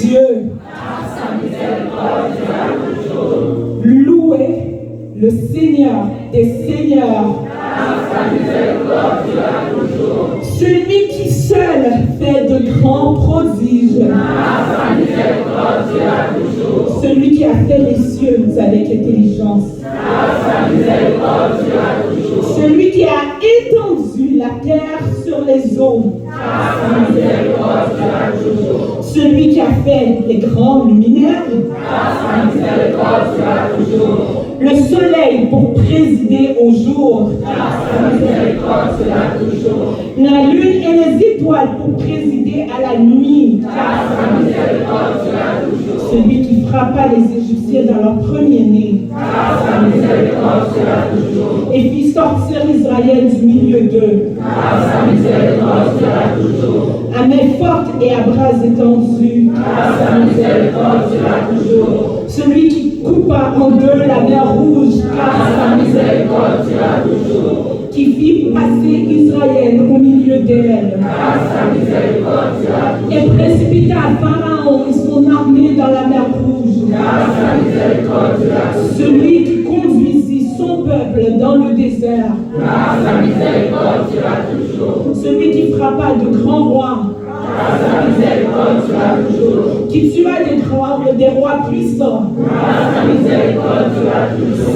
Dieu. Louez le Seigneur des Seigneurs. Celui qui seul fait de grands prodiges. Celui qui a fait les cieux avec intelligence. Celui qui a étendu la terre sur les eaux. Celui qui a fait les grands luminaires. Le soleil pour présider au jour. La lune et les étoiles pour présider à la nuit. Celui qui frappa les Égyptiens dans leur premier-né. Et fit sortir Israël du milieu d'eux. À main forte et à bras étendus. Celui qui coupa en deux la mer rouge. Qui fit passer Israël au milieu d'elle. Et précipita Pharaon et son armée dans la mer rouge. Celui qui conduisit son peuple dans le désert. Celui qui frappa de grands rois. Qui tua des rois puissants.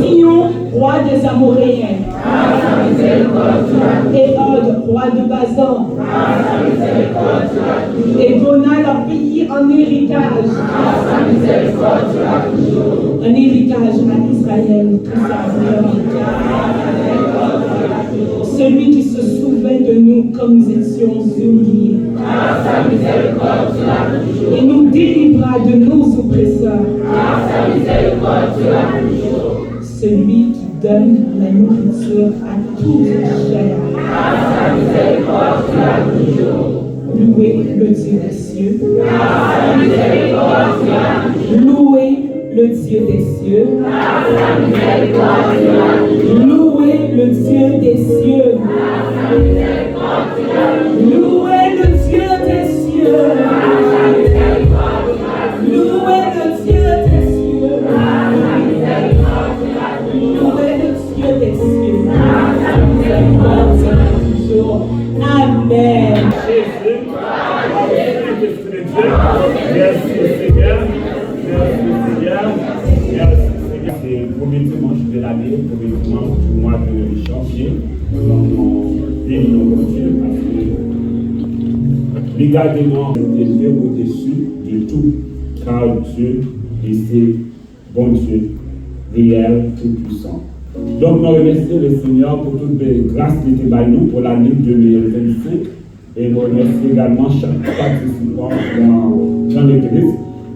Sion, roi des Amoréens. Hérode, roi de Basan. Et donna leur pays en héritage. Un héritage à Israël. Celui qui se souvint de nous comme nous étions humiliés. Et nous délivra de nos oppresseurs. Celui qui donne la nourriture à toute chair. Louez le Dieu des cieux. Louez le Dieu des cieux. Louez le Dieu des cieux. Louez le Dieu des cieux. Louez le Dieu des cieux. Louez le Dieu des cieux. Amen. Merci Seigneur. C'est le premier dimanche de l'année, le premier dimanche du mois de janvier. Nous bénissons Dieu parce que l'égarement est élevé au-dessus de tout, car Dieu est bon Dieu, réel, tout-puissant. Donc, nous remercions le Seigneur pour toutes les grâces qu'il était nous pour l'année 2025. Et nous remercions également chaque participant dans l'église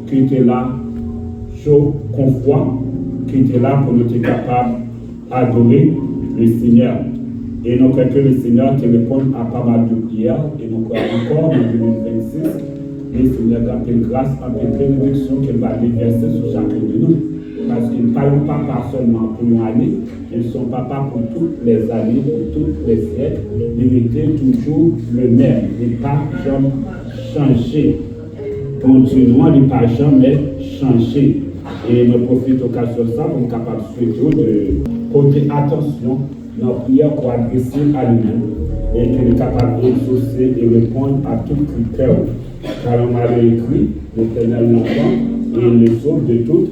qui était là, chaud, confois, qui était là pour nous être capables d'adorer le Seigneur. Et nous croyons que le Seigneur te répond à pas mal de prières. Et nous croyons encore en 2026, le Seigneur a fait grâce, a fait bénédiction qu'elle va déverser sur chacun de nous. Parce qu'ils ne parlent pas seulement pour une année, ils ne sont pas pour toutes les années, pour toutes les siècles. Il était toujours le même. Il n'est pas jamais changé. Continuons, il n'est pas jamais changé. Et nous profitons de ça pour être capable surtout de porter attention dans la prière pour adresser à lui-même et qu'il est capable d'exaucer et répondre à tout critère. Car on m'avait écrit, l'Éternel l'entend et il le sauve de toutes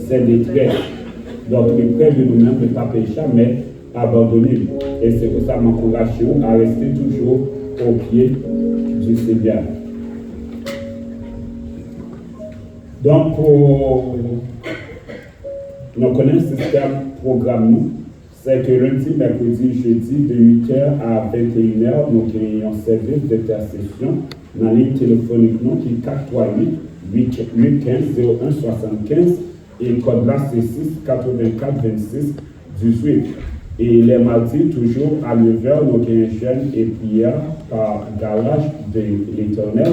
ses détresses. Donc, il est près de nous-mêmes de ne pas pécher, mais abandonner. Et c'est pour ça que m'encourage à rester toujours au pied du Seigneur. Donc, pour nous connaître ce système programme, c'est que lundi, mercredi, jeudi, de 8h à 21h, nous avons un service d'intercession dans la ligne téléphonique qui est 438 815 01 75 et code là c'est 6 84 26 18. Et les mardis, toujours à 9h, nous avons un jeûne et prière par garage de l'Éternel.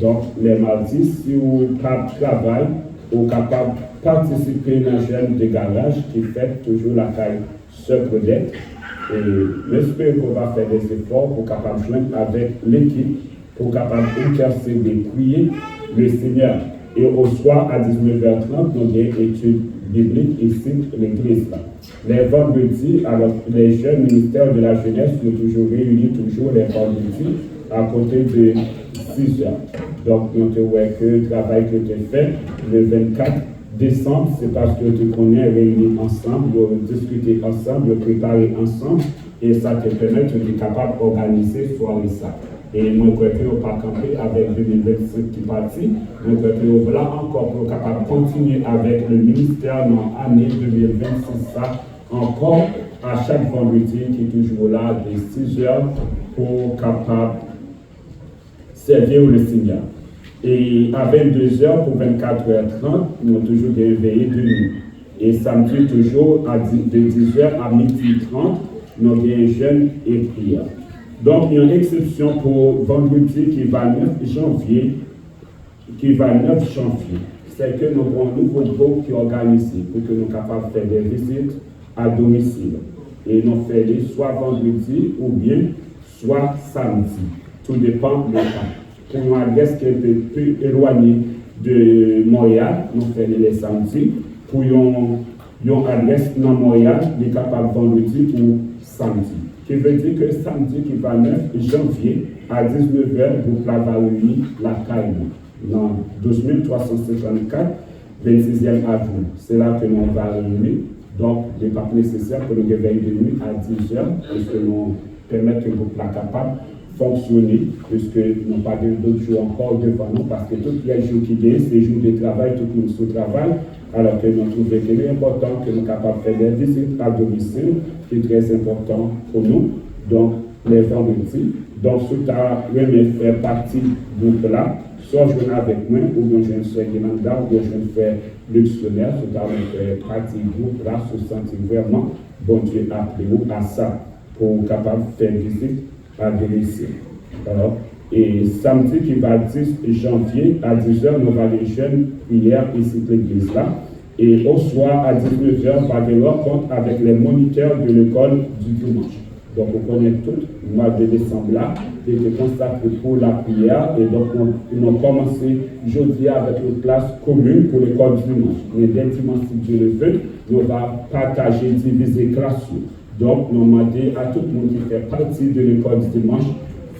Donc, les mardis, si vous pas travail, vous êtes capable de participer dans le jeûne de garage qui fait toujours la taille Sœur Claudette. Et j'espère qu'on va faire des efforts pour capable de joindre avec l'équipe, pour capable d'intercéder, prier le Seigneur. Et au soir, à 19h30, nous avons une étude biblique ici, l'église. Les vendredis, alors les jeunes ministères de la jeunesse sont toujours réunis, toujours les vendredis, à côté de 6 heures. Donc, nous avons que le travail que tu as fait le 24 décembre, c'est parce que tu connais réunis ensemble, discuter ensemble, préparer ensemble, et ça te permet d'être capable d'organiser soirée ça. Et nous croyons que nous pas camper avec 2025 qui partit. Nous croyons que nous voilà encore pour capable continuer avec le ministère dans l'année 2026 ça, encore à chaque vendredi qui est toujours là de 6 heures pour capable servir le Seigneur. Et à 22h pour 24h30, nous avons toujours des veillées de nuit. Et samedi, toujours de 10h à 12h30, nous avons des jeûnes et prières. Donc, il y a une exception pour vendredi qui va 9 janvier. C'est que nous avons un nouveau groupe qui est organisé pour que nous soyons capables de faire des visites à domicile. Et nous faisons soit vendredi ou bien soit samedi. Tout dépend du temps. Pour une adresse qui est un peu plus éloignée de Montréal, nous faisons les samedis. Pour une adresse dans Montréal, nous sommes capables vendredi ou samedi. Qui veut dire que samedi qui va 9 janvier à 19h, vous va réunir la caille dans 12354, 26e avenue. C'est là que nous va réunir. Donc, il n'est pas nécessaire que nous réveillions de nuit à 10h, parce que nous permettons que vous soyez capable fonctionner, puisque nous n'avons pas d'autres jours encore devant nous, parce que tous les jours qui viennent, c'est jours de travail, tout le monde se travaille, alors que nous trouvons qu'il est important que nous soyons capables de faire des visites à domicile, qui est très important pour nous, donc les vendredis. Donc, si tu as aimé faire partie du groupe là, soit je viens avec moi, ou bien je viens faire Guinanda, ou bien je viens faire Luxionnaire, si tu as aimé faire partie du groupe là, se sentir vraiment, bon Dieu appelé ou à ça, pour être capable de faire visite à domicile. Alors, et samedi qui va 10 janvier à 10h, nous allons les jeunes prières ici de l'église là. Et au soir à 19h, on va des rencontres avec les moniteurs de l'école du dimanche. Donc, on connaît tout le mois de décembre là, qui était consacré pour la prière. Et donc, nous avons commencé jeudi avec une classe commune pour l'école du dimanche. Mais dès dimanche, si Dieu le veut, nous allons partager, diviser classe. Donc, nous demandons à tout le monde qui fait partie de l'école du dimanche,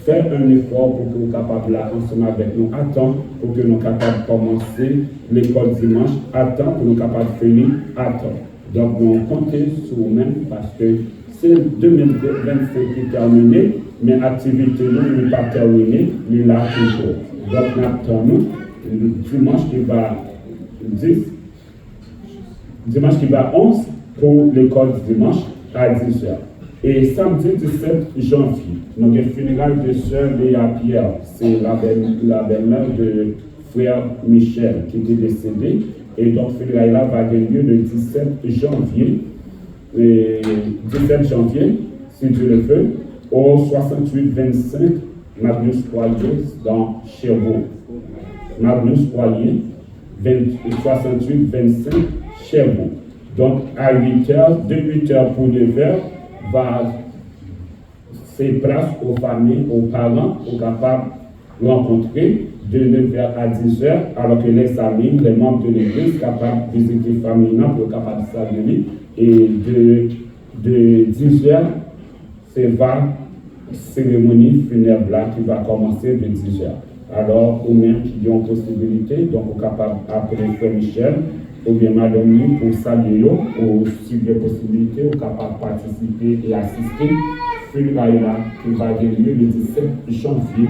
faire un effort pour que nous soyons capables là, ensemble avec nous, à temps, pour que nous soyons capables de commencer l'école dimanche, à temps, pour nous soyons capables de finir à temps. Donc, nous comptons sur nous-mêmes parce que c'est 2025 qui est terminé, mais l'activité nous n'est pas terminée, mais là toujours. Donc, nous attendons le dimanche qui va 10, dimanche qui va 11 pour l'école du dimanche à 10h. Et samedi 17 janvier, nous avons le funérailles de sœur Léa Pierre, c'est la belle-mère de frère Michel qui était décédé. Et donc, le funérailles là va avoir lieu le 17 janvier. Et 17 janvier, si Dieu le veut, au 68-25 Magnus Poirier dans Sherbrooke. Magnus Poirier, 68-25 Sherbrooke. Donc, à 8h, de 8h pour 9h, va faire place aux familles, aux parents, aux capables de rencontrer de 9h à 10h, alors que les amis, les membres de l'église, capables de visiter les familles, pour capables de saluer. Et de 10h, c'est la cérémonie funèbre qui va commencer de 10h. Alors, ou même qui ont possibilité, donc, on est capable d'appeler Frère Michel, ou bien Madame Lee pour saluer, ou si des possibilités, on est capable de participer et assister funérailles là qui va avoir lieu le 17 janvier,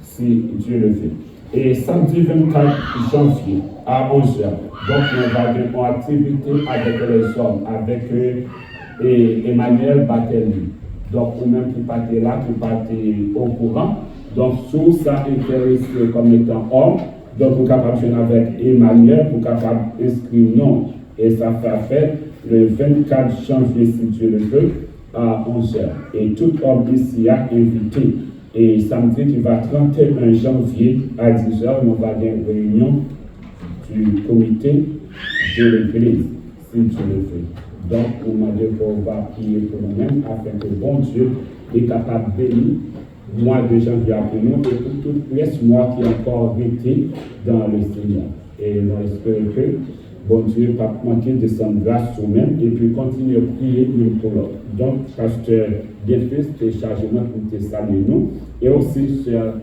si Dieu le veut. Et samedi 24 janvier à 11h, donc on va avoir une activité avec les hommes, avec Emmanuel Batelli. Donc, nous-mêmes qui partons là, qui partons au courant. Donc, sous ça intéressé comme étant homme, donc on est capable de jouer avec Emmanuel, pour capable d'inscrire non. Et ça fait le 24 janvier, si Dieu le veut, à 11h. Et tout homme ici a invité. Et samedi qui va 31 janvier à 10h, nous allons avoir une réunion du comité de l'église, si Dieu le veut. Donc, on va prier pour nous-mêmes afin que bon Dieu est capable de bénir le mois de janvier pour nous et pour tout le mois qui est encore été dans le Seigneur. Et nous espérons que bon Dieu va manquer de son grâce sur nous et puis continuer à prier l'un pour l'autre. Donc, pasteur Bienfils, tu es chargé pour te saluer nous. Et aussi, cher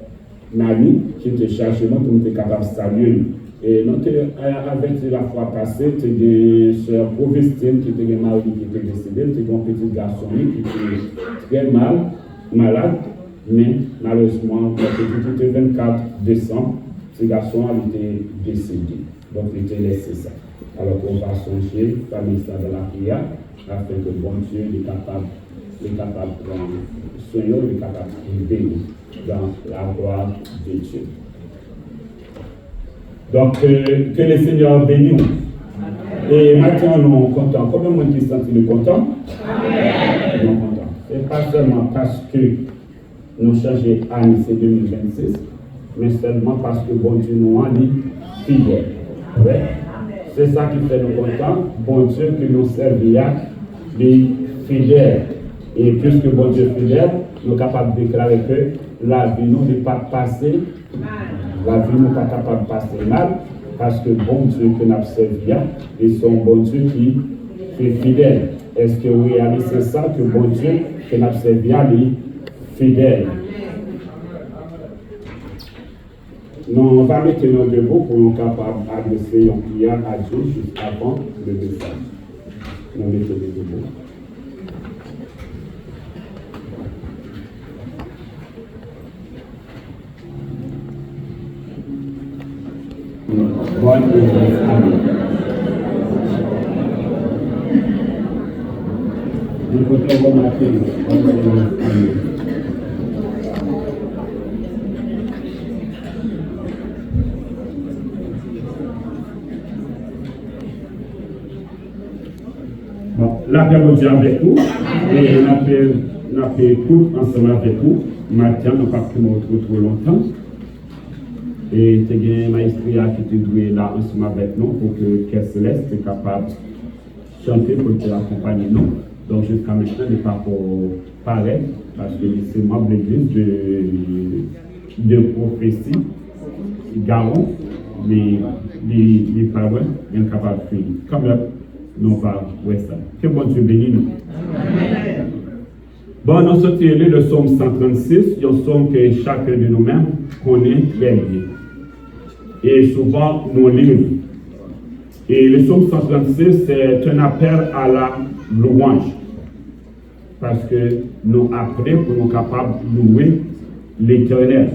Nani, qui te charge pour te capable de saluer nous. Et nous avec la fois passée, tu as une sœur Provestine qui était mari qui était décédé, tu as un petit garçon qui était très malade, mais malheureusement, le 24 décembre, ce garçon a été décédé. Donc, il était laissé ça. Alors qu'on va songer, parmi ça dans la prière, afin que bon Dieu est capable de prendre soin, est capable de bénir dans la gloire de Dieu. Donc, que le Seigneur bénisse. Et maintenant, nous sommes contents. Combien de monde qui se sentent contents? Nous sommes contents. Et pas seulement parce que nous changeons année 2026, mais seulement parce que bon Dieu nous a dit fidèles. Ouais. C'est ça qui fait nous contents. Bon Dieu que nous servions des fidèles. Et puisque bon Dieu est fidèle, nous sommes capables de déclarer que la vie nous n'est pas passée. La vie n'est pas capable de passer mal, parce que bon Dieu que nous servons, et son bon Dieu qui est fidèle. Est-ce que vous réalisez ça, que bon Dieu que nous servons est fidèle? Nous on va mettre nos debout pour nous capables d'adresser une prière à Dieu juste avant le message. Nous mettons debout. Bonne nuit. Amen. Nous pouvons remarquer. Amen. Bon, la paix de Dieu avec vous. Et la paix écoute ensemble avec vous. Maintenant, nous ne pas trop longtemps. Et tu as un maestria qui te doué là ensemble avec nous pour que Cœur Céleste soit capable de chanter pour te accompagner nous. Donc jusqu'à maintenant, il n'est pas pareil parce que c'est membre de l'église de prophétie, garant, les paroles, incapables de finir. Comme là, nous va voir ça. Que bon Dieu bénisse nous. Bon, nous sommes le psaume 136, un psaume que chacun de nous-mêmes connaît très bien. Et souvent, nous lisons. Et le psaume 136, c'est un appel à la louange. Parce que nous appelons pour nous capables de louer l'Éternel.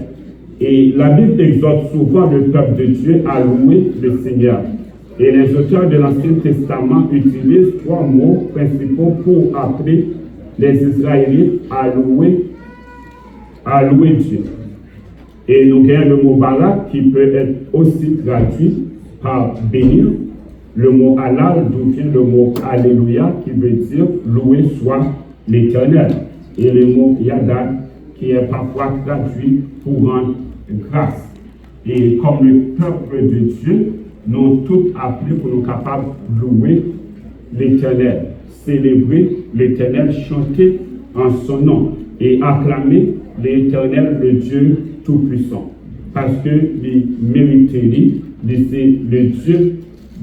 Et la Bible exhorte souvent le peuple de Dieu à louer le Seigneur. Et les auteurs de l'Ancien Testament utilisent trois mots principaux pour appeler les Israélites à louer Dieu. Et nous avons le mot barak qui peut être aussi traduit par bénir. Le mot halal, d'où vient le mot alléluia qui veut dire louer soit l'Éternel. Et le mot yadad qui est parfois traduit pour rendre grâce. Et comme le peuple de Dieu, nous tous appelés pour nous capables de louer l'Éternel, célébrer l'Éternel, chanter en son nom et acclamer l'Éternel, le Dieu Tout-Puissant. Parce que il mérite, c'est le Dieu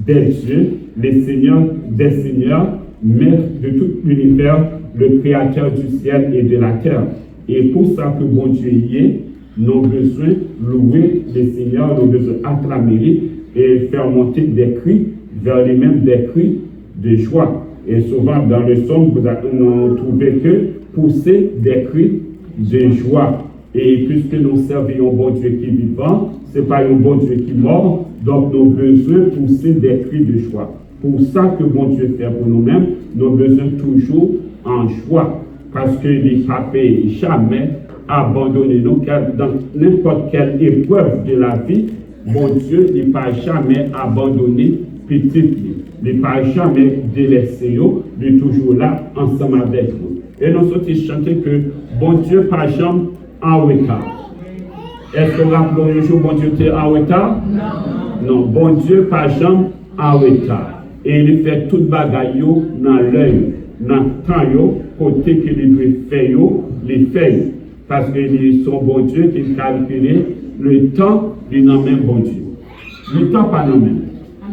des dieux, le Seigneur des seigneurs, maître de tout l'univers, le créateur du ciel et de la terre. Et pour ça que bon Dieu y est, nous avons besoin de louer le Seigneur, nous avons besoin d'acclamer et faire monter des cris vers les mêmes des cris de joie. Et souvent dans le psaume, vous allez trouver que pousser des cris de joie. Et puisque nous servons un bon Dieu qui est vivant, ce n'est pas un bon Dieu qui est mort, donc nous avons besoin de pousser des cris de joie. Pour ça que bon Dieu fait pour nous-mêmes, nous avons besoin toujours en joie. Parce que les papés jamais abandonné nous, car dans n'importe quelle épreuve de la vie, bon Dieu n'est pas jamais abandonné petit. Il n'est pas jamais délaissé, il est toujours là ensemble avec nous. Et nous sommes chanter que bon Dieu pas jamais en retard. Est-ce que vous rappelez le jour bon Dieu était en retard? Non. Non, bon Dieu pas jamais en retard. Et il fait toute bagaille dans l'œil, dans le temps, côté qu'il doit faire, les fait. Parce que son bon Dieu qui calcule le temps, il n'a même bon Dieu. Le temps pas nommé.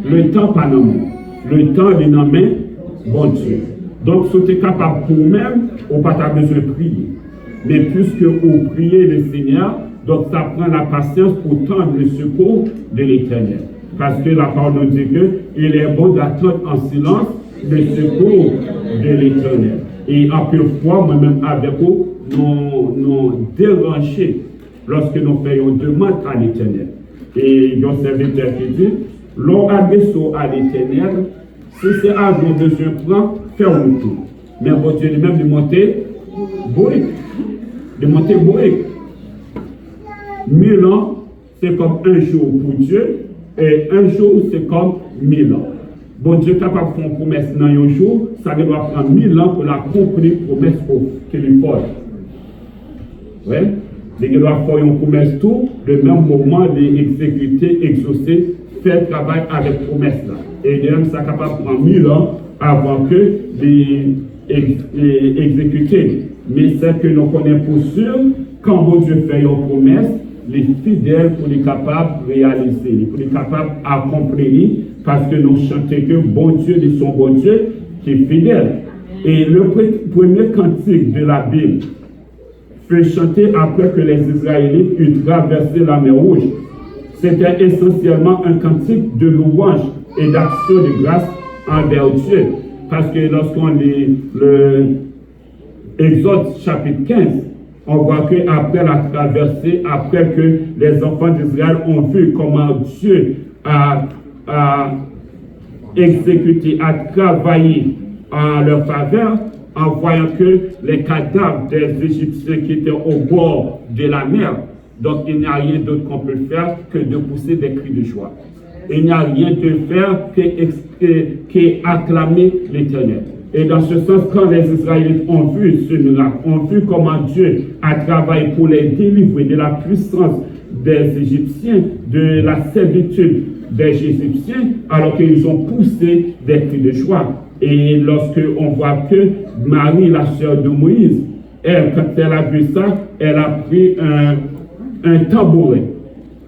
Le temps pas nommé. Le temps est nommé, bon Dieu. Donc, si tu es capable pour même, on n'a pas besoin de prier. Mais puisque vous priez le Seigneur, donc ça prend la patience pour tendre le secours de l'Éternel. Parce que la parole nous dit qu'il est bon d'attendre en silence le secours de l'Éternel. Et à peu fois, moi-même avec vous, nous déranger lorsque nous faisons demande à l'Éternel. Et il y a un serviteur qui dit, l'on adresse à l'Éternel, si c'est à nous besoin de prendre, faire-nous tout. Mais bon Dieu lui-même de monter bourrique. De monter bourrique. 1000 ans, c'est comme un jour pour Dieu, et un jour, c'est comme 1000 ans. Bon Dieu est capable de faire une promesse dans un jour, ça doit prendre 1000 ans pour l'accomplir promesse qu'il lui faut. Oui? Il doit faire une promesse tout, le même moment d'exécuter, exaucer, faire travail avec promesse là. Et même ça capable de prendre 1000 ans avant que d'exécuter. Mais c'est que nous connaissons pour sûr, quand bon Dieu fait une promesse, les fidèles pour les capables de réaliser, pour les capables d'accomplir, parce que nous chantons que bon Dieu est son bon Dieu qui est fidèle. Et le premier cantique de la Bible fait chanter après que les Israélites eurent traversé la mer Rouge. C'était essentiellement un cantique de louange et d'action de grâce envers Dieu. Parce que lorsqu'on lit le Exode chapitre 15, on voit qu'après la traversée, après que les enfants d'Israël ont vu comment Dieu a exécuté, a travaillé en leur faveur, en voyant que les cadavres des Égyptiens qui étaient au bord de la mer, donc il n'y a rien d'autre qu'on peut faire que de pousser des cris de joie. Il n'y a rien de faire qu'acclamer l'Éternel. Et dans ce sens, quand les Israélites ont vu ce miracle, ont vu comment Dieu a travaillé pour les délivrer de la puissance des Égyptiens, de la servitude des Égyptiens, alors qu'ils ont poussé des cris de joie. Et lorsque on voit que Marie, la sœur de Moïse, elle, quand elle a vu ça, elle a pris un tambourin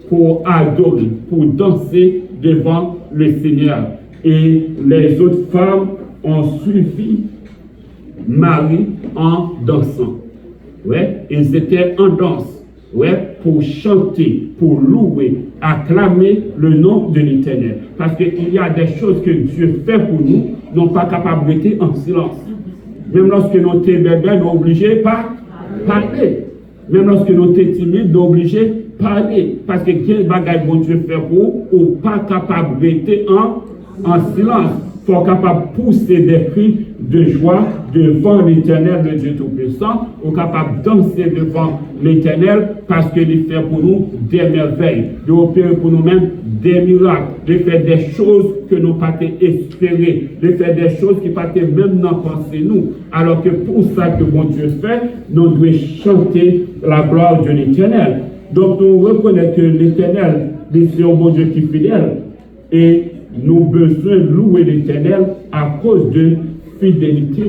pour adorer, pour danser devant le Seigneur. Et les autres femmes ont suivi Marie en dansant. Ouais, ils étaient en danse, ouais, pour chanter, pour louer, acclamer le nom de l'Éternel. Parce qu'il y a des choses que Dieu fait pour nous, non pas capables de rester en silence. Même lorsque nous sommes bébés, nous sommes obligés de parler. Même lorsque nous sommes timides, nous sommes obligés de parler. Parce que quel bagage bon Dieu fait pour vous, ou pas capable de rester en silence. Il faut capable de pousser des cris de joie devant l'Éternel, le Dieu Tout-Puissant, ou capable de danser devant l'Éternel parce qu'il fait pour nous des merveilles, de opérer pour nous-mêmes des miracles, de faire des choses que nous n'avons pas espérées, de faire des choses qui n'ont pas même dans penser nous. Alors que pour ça que bon Dieu fait, nous devons chanter la gloire de l'Éternel. Donc nous reconnaissons que l'Éternel est un bon Dieu qui est fidèle et nous avons besoin de louer l'Éternel à cause de fidélité.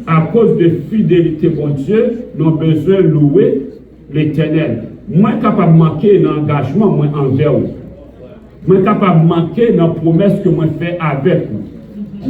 À cause de fidélité, bon Dieu, nous avons besoin de louer l'Éternel. Moi, je suis capable de manquer l'engagement envers vous. Moi, je suis capable de manquer dans la promesse que moi fais avec vous.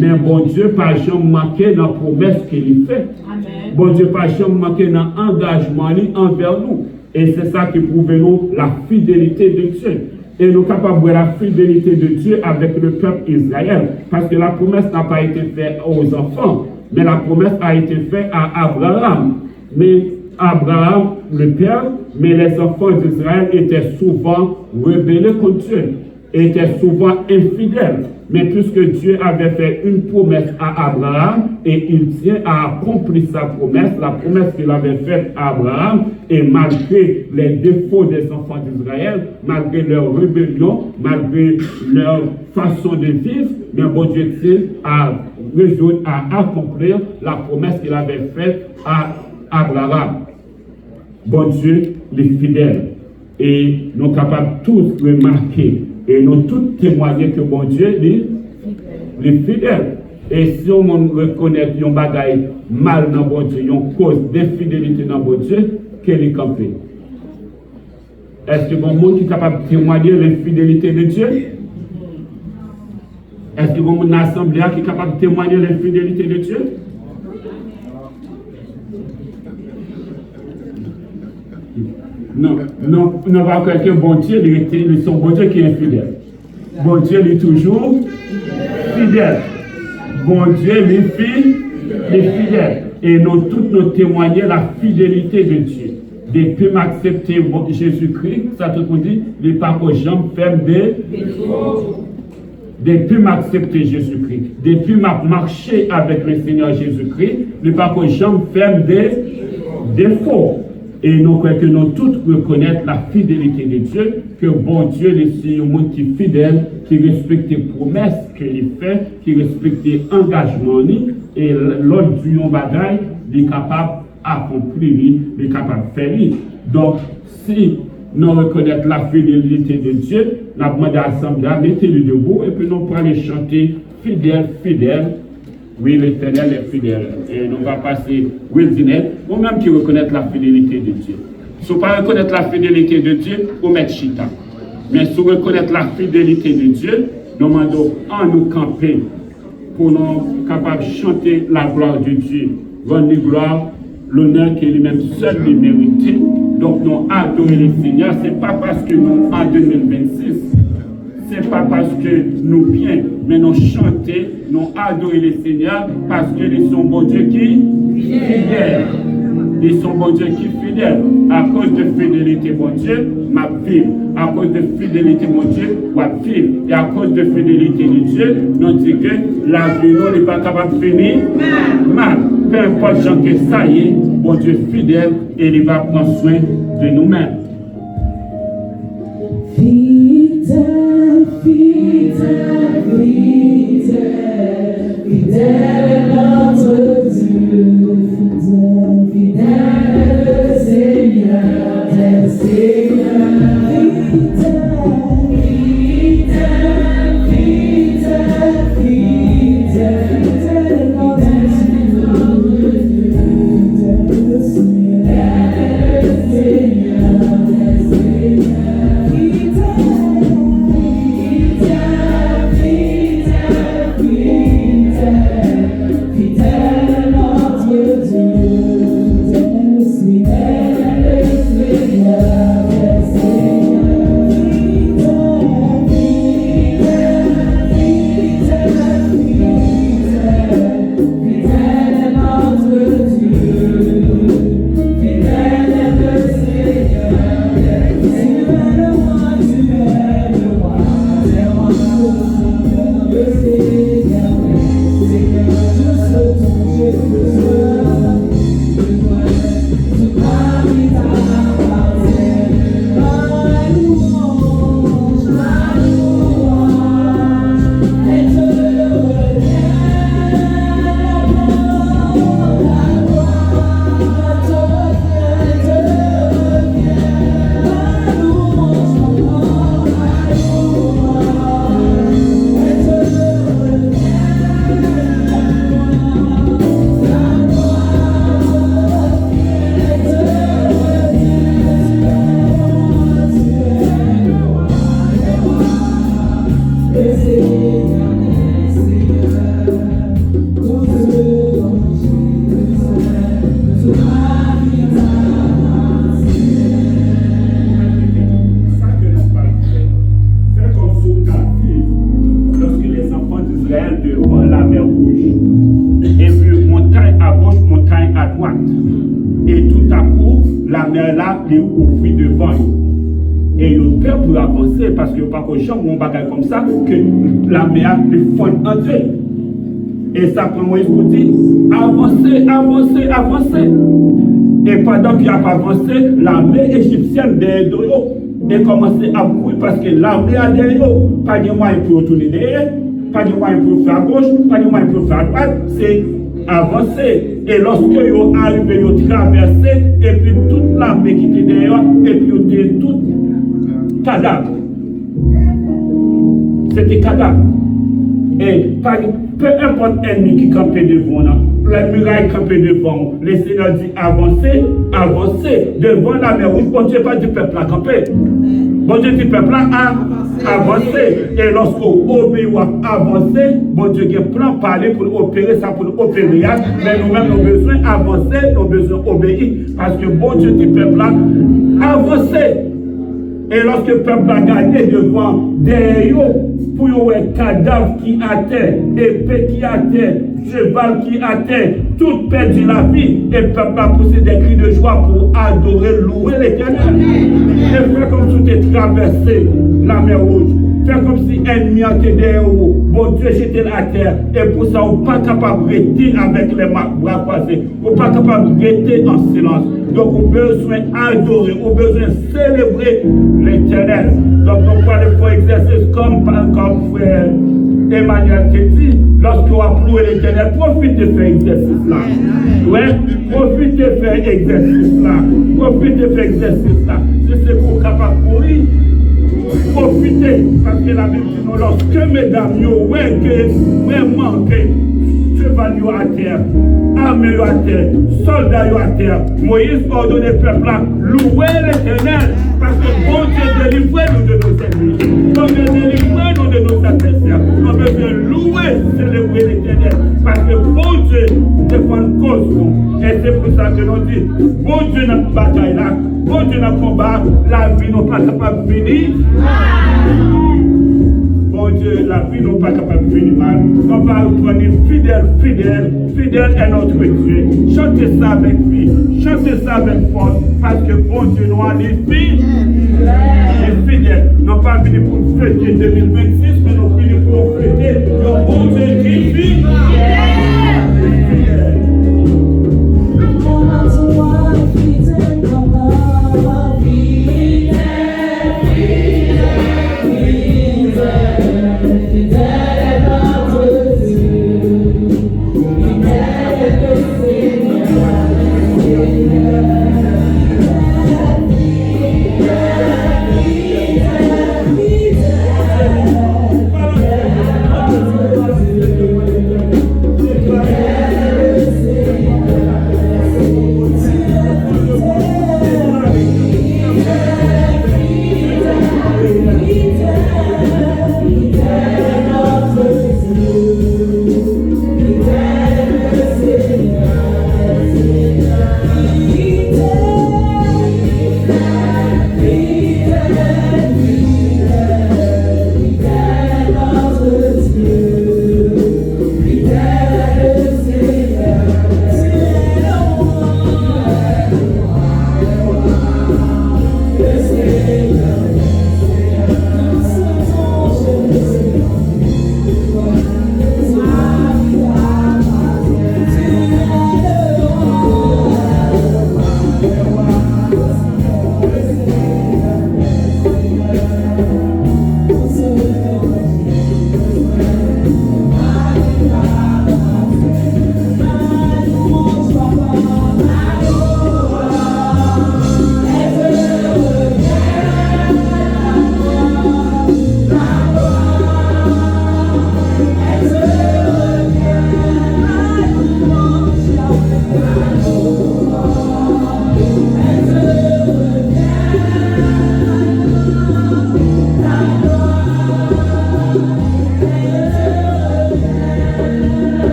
Mais bon Dieu, pas jamais manquer dans la promesse qu'il fait. Amen. Bon Dieu, pas jamais manquer dans l'engagement envers nous. Et c'est ça qui prouve nous la fidélité de Dieu. Et nous sommes capables de voir la fidélité de Dieu avec le peuple Israël. Parce que la promesse n'a pas été faite aux enfants, mais la promesse a été faite à Abraham. Mais Abraham, le père, mais les enfants d'Israël étaient souvent rebelles contre Dieu, étaient souvent infidèles. Mais puisque Dieu avait fait une promesse à Abraham et il tient à accomplir sa promesse, la promesse qu'il avait faite à Abraham, et malgré les défauts des enfants d'Israël, malgré leur rébellion, malgré leur façon de vivre, mais bon Dieu tient à résoudre, à accomplir la promesse qu'il avait faite à Abraham. Bon Dieu, les fidèles. Et nous sommes capables tous de remarquer et nous tous témoigner que bon Dieu les fidèles. Et si on reconnaît qu'il y a un bagage mal dans bon Dieu, une cause d'infidélité dans bon Dieu, qu'elle est campée. Est-ce que bon monde qui est capable de témoigner la fidélité de Dieu? Est-ce que bon monde dans l'assemblée qui est capable de témoigner la fidélité de Dieu? Non, pas quelqu'un bon Dieu, il son bon Dieu qui est fidèle. Bon Dieu il est toujours fidèle. Bon Dieu il est fidèle. Et nous tous nous témoigner la fidélité de Dieu. Depuis m'accepter Jésus-Christ, ça tout le monde dit, les pas que j'aime faire des depuis m'accepter Jésus-Christ, depuis m'a marché avec le Seigneur Jésus-Christ, les pas que j'aime faire des défauts. Et nous croyons que nous tous reconnaître la fidélité de Dieu, que bon Dieu est un monde qui est fidèle, qui respecte les promesses qu'il fait, qui respecte les engagements, et l'autre du bagaille, il est capable d'accomplir, il est capable de faire. Donc, si nous reconnaissons la fidélité de Dieu, nous avons demandé à l'Assemblée, mettez-le debout, et puis nous pourrons aller chanter fidèle, fidèle. Oui, l'Éternel est fidèle. Et nous allons passer Wildinet, nous-mêmes qui reconnaissons la fidélité de Dieu. Si vous ne pas reconnaître la fidélité de Dieu, vous mettez chita. Mais si vous reconnaissez la fidélité de Dieu, nous demandons à nous camper pour nous capables de chanter la gloire de Dieu. Rendre gloire, l'honneur qui est lui-même seul lui mérité. Donc nous adorer le Seigneur, ce n'est pas parce que nous en 2026. C'est pas parce que nous bien, mais nous chanter, nous adorer le Seigneur parce que ils sont bon Dieu qui est fidèle. Ils sont bon Dieu qui est fidèle. À cause de fidélité, mon Dieu, ma vie. À cause de fidélité, mon Dieu, ma vie. Et à cause de fidélité de Dieu, nous disons que la vie n'est pas capable de finir mal. Peu importe ce que ça y est, mon Dieu fidèle, et il va prendre soin de nous-mêmes. Fidèle, fidèle, fidèle, fidèle est notre Dieu, fidèle, fidèle le Seigneur, le Seigneur, fidèle, fidèle, fidèle, fidèle, fidèle est notre Dieu, fidèle le Seigneur, le Seigneur, le Seigneur. Parce que pas que chambre on bagaille comme ça que la mer peut fondre en deux. Et ça prend Moïse pour dire avancez, avancez, avancez. Et pendant qu'il a pas avancé, l'armée égyptienne derrière eux et commencé à courir parce que l'armée a derrière eux. Pas de moyen pour retourner derrière, pas de moyen pour faire à gauche, pas de moyen pour faire à droite. C'est avancer. Et lorsque ils arrivent, ils traversent et puis toute l'armée qui était derrière et puis ils étaient tout cadavre. C'était cadavre. Et peu importe l'ennemi qui campe devant nous, la muraille campe devant nous, le Seigneur dit avancez, avancez devant la mer rouge. Bon Dieu pas du peuple à camper. Bon Dieu dit peuple à avancer. Et lorsqu'on obéit ou avancer, bon Dieu qui plan parler pour opérer ça, pour opérer. Mais nous-mêmes, nous avons besoin d'avancer, nous avons besoin d'obéir. Parce que bon Dieu dit peuple là, avancez. Et lorsque le peuple a gardé devant derrière eux, pour un cadavre qui atteint, épée qui atteint, cheval qui atteint, tout perdu la vie, et le peuple a poussé des cris de joie pour adorer, louer l'Éternel. Et faire comme si tu étais traversé la mer rouge. Faire comme si l'ennemi était derrière vous. Bon Dieu jeté la terre. Et pour ça, on n'est pas capable de rester avec les bras croisés. On n'est pas capable de rester en silence. Donc, on a besoin d'adorer, on a besoin de célébrer l'Éternel. Donc, on va aller pour exercice comme frère Emmanuel te dit, lorsqu'on a loué l'Éternel, profitez de faire exercice là. Ouais, profitez de faire exercice là. Profitez de faire exercice là. Si c'est pour capable de courir, profitez, parce que la Bible dit, lorsque mesdames, ouais, que vraiment que cheval à terre, armée à terre, soldats à terre, Moïse ordonne le peuple là, louer l'Éternel, parce que bon Dieu délivre-nous de nos ennemis, bon Dieu délivre-nous de nos adversaires, on veut louer, célébrer l'Éternel, parce que bon Dieu défend cause nous, et c'est pour ça que nous disons, bon Dieu dans la bataille là, bon Dieu dans le combat, la vie n'est pas capable de venir. Bon Dieu, la vie n'est pas capable de venir mal. On va prendre fidèle, fidèle, fidèle est notre Dieu. Chantez ça avec vie, chantez ça avec force, parce que bon Dieu nous a dit fidèle. Nous pas venu pour fêter 2026, mais nous venons pour fêter le bon Dieu qui est fidèle.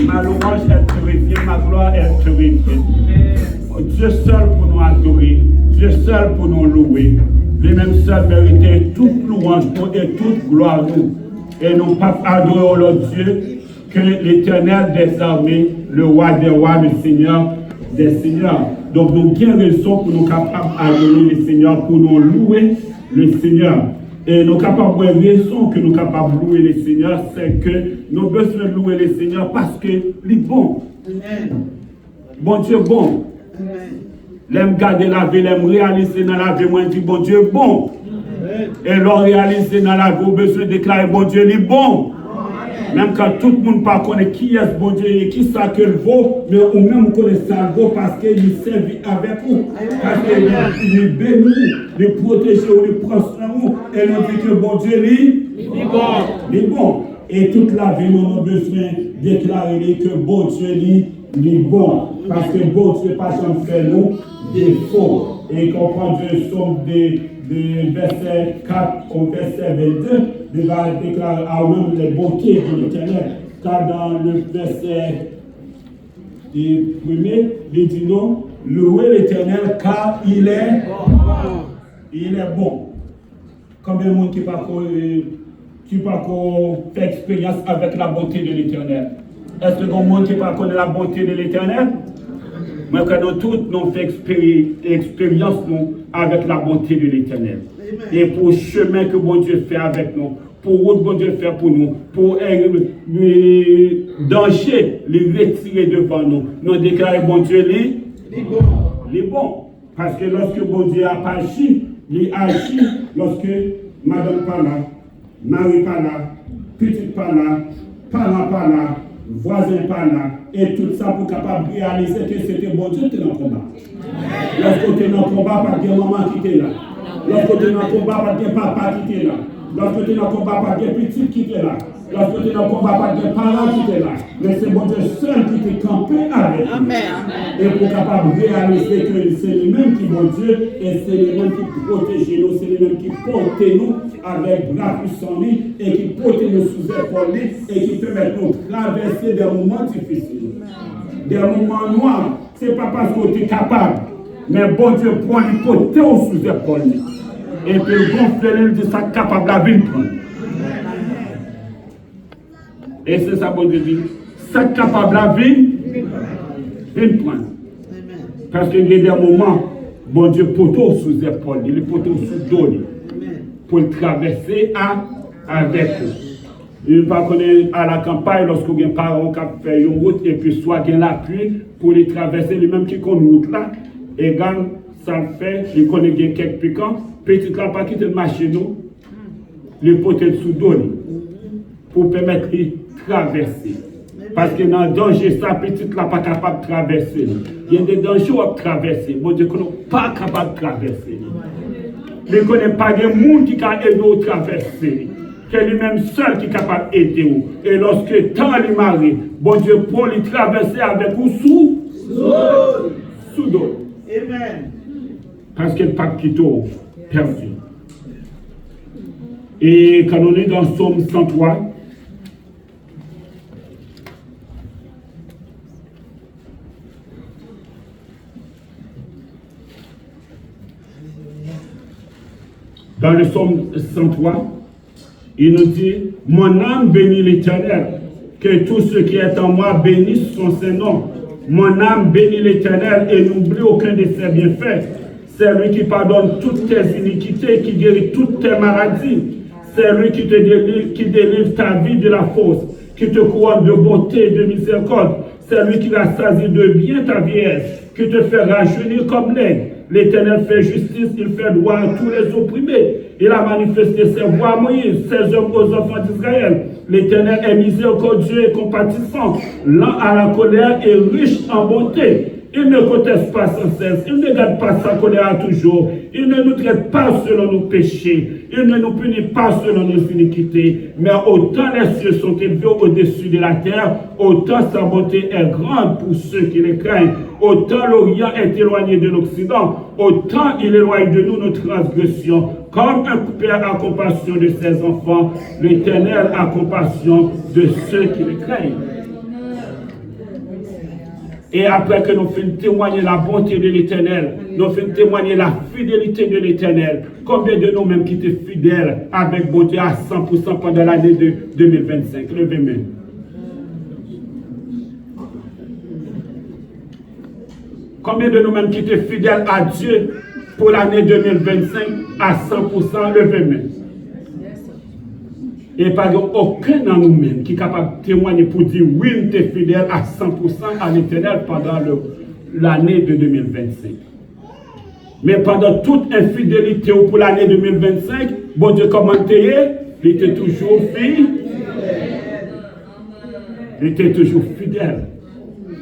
Ma louange est purifiée, ma gloire est purifiée. Dieu seul pour nous adorer, Dieu seul pour nous louer. Les mêmes seuls méritent toute louange et toute gloire nous. Et nous pas adorer notre Dieu que l'Éternel des armées, le roi des rois, le Seigneur des seigneurs. Donc nous avons raison pour nous capables d'adorer le Seigneur, pour nous louer le Seigneur. Et nous capables de raison que nous capables de louer le Seigneur, c'est que nous besoin de louer le Seigneur parce que il est bon. Bon Dieu bon. L'aime garder la vie, l'aime réaliser dans la vie, moi je dis bon Dieu bon. Et l'on réaliser dans la vie, besoin de déclarer bon Dieu il est bon. Même quand tout le monde ne connaît qui est bon Dieu et qui ça que le vaut, mais ou même connaît ça le vaut parce qu'il servi avec vous. Parce qu'il bénit, il protège, il prend soin de vous. Et nous dit que bon Dieu, il est bon. Et toute la vie, nous avons besoin de déclarer que bon Dieu, il est bon. Parce que bon Dieu, pas jamais fait nous défaut. Et qu'on prend du somme de verset 4 au verset 22, il va déclarer à nous les bontés de l'Éternel. Car dans le verset premier, il dit non, louez l'Éternel car il est bon. Combien de monde qui pas fait expérience avec la bonté de l'Éternel? Est-ce que le monde qui pas connaît la bonté de l'Éternel? Mais que nous tous nous fait expérience avec la bonté de l'Éternel. Et pour le chemin que bon Dieu fait avec nous, pour route bon Dieu fait pour nous, pour les dangers les retirer devant nous, nous déclarons bon Dieu il est bon. Parce que lorsque bon Dieu a agi, il agit lorsque madame pas là, Marie pas là, petite pas là, parent pas là, voisin pas là, et tout ça pour capable de réaliser que c'était bon Dieu qui est dans le combat. Lorsque tu es dans le combat, pas de maman qui est là. Lorsque tu es dans le combat, pas de papa qui est là. Lorsque tu es dans le combat, pas de petit qui est là. Lorsque tu es dans le combat, pas de parents qui est là. Mais c'est bon Dieu seul qui t'est campé avec. Amen. Et pour capable de réaliser que c'est lui-même qui est bon Dieu, et c'est lui-même qui protège nous, c'est lui-même qui porte nous avec bras puissants et qui porte nous sous épaule et qui permet de nous traverser des moments difficiles. Des moments noirs. Ce n'est pas parce que tu es capable, mais bon Dieu prend les porter sous épaule. Et puis gonfler le dit ça capable à venir prendre. Et c'est ça bon Dieu dit. Ça capable à venir prendre. Parce qu'il y a des moments, bon Dieu porte sous épaule, il porte sous dos pour le traverser avec vous. Il ne va pas connaître à la campagne lorsque vous avez un parent qui fait une route et puis soit il y a l'appui pour les traverser, lui-même qui connaît route là. Et quand ça le fait, il connaît quelques piquants, petit là pas quitter le marché nous, le porter sous dos pour permettre de traverser. Parce que dans le danger, ça petit là pas capable de traverser. Il y a des dangers à traverser. Bon Dieu, qu'on pas capable de traverser. Il ne connaît pas de monde qui a aidé à traverser. C'est lui-même seul qui est capable d'aider. Et lorsque tant lui marie, bon Dieu pour lui traverser avec vous sous dos. Amen. Parce qu'il n'est pas quitté perdu. Et quand on est dans Psaume 103, dans le Psaume 103, il nous dit, mon âme bénit l'Éternel, que tout ce qui est en moi bénisse son Saint-Nom. Mon âme bénit l'Éternel et n'oublie aucun de ses bienfaits. C'est lui qui pardonne toutes tes iniquités, qui guérit toutes tes maladies. C'est lui qui délivre ta vie de la fosse, qui te couronne de bonté et de miséricorde. C'est lui qui rassasie de bien ta vieillesse, qui te fait rajeunir comme l'aigle. L'Éternel fait justice, il fait droit à tous les opprimés. Il a manifesté ses voies à Moïse, ses œuvres aux enfants d'Israël. L'Éternel est miséricordieux et compatissant, lent à la colère et riche en bonté. Il ne conteste pas sans cesse, il ne garde pas sa colère à toujours. Il ne nous traite pas selon nos péchés, il ne nous punit pas selon nos iniquités. Mais autant les cieux sont élevés au-dessus de la terre, autant sa bonté est grande pour ceux qui les craignent. Autant l'Orient est éloigné de l'Occident, autant il éloigne de nous nos transgressions. Comme un père a compassion de ses enfants, l'Éternel a compassion de ceux qui les craignent. Et après que nous finissons témoigner la bonté de l'Éternel, nous finissons témoigner la fidélité de l'Éternel, combien de nous-mêmes qui étaient fidèles avec bonté à 100% pendant l'année de 2025? Levez-moi. Combien de nous-mêmes qui étaient fidèles à Dieu pour l'année 2025 à 100%? Levez-moi. Et pas aucun de nous-mêmes qui est capable de témoigner pour dire oui, nous sommes fidèles à 100% à l'Éternel pendant l'année de 2025. Mais pendant toute infidélité pour l'année 2025, bon Dieu, comment il était toujours fidèle. Il était toujours fidèle.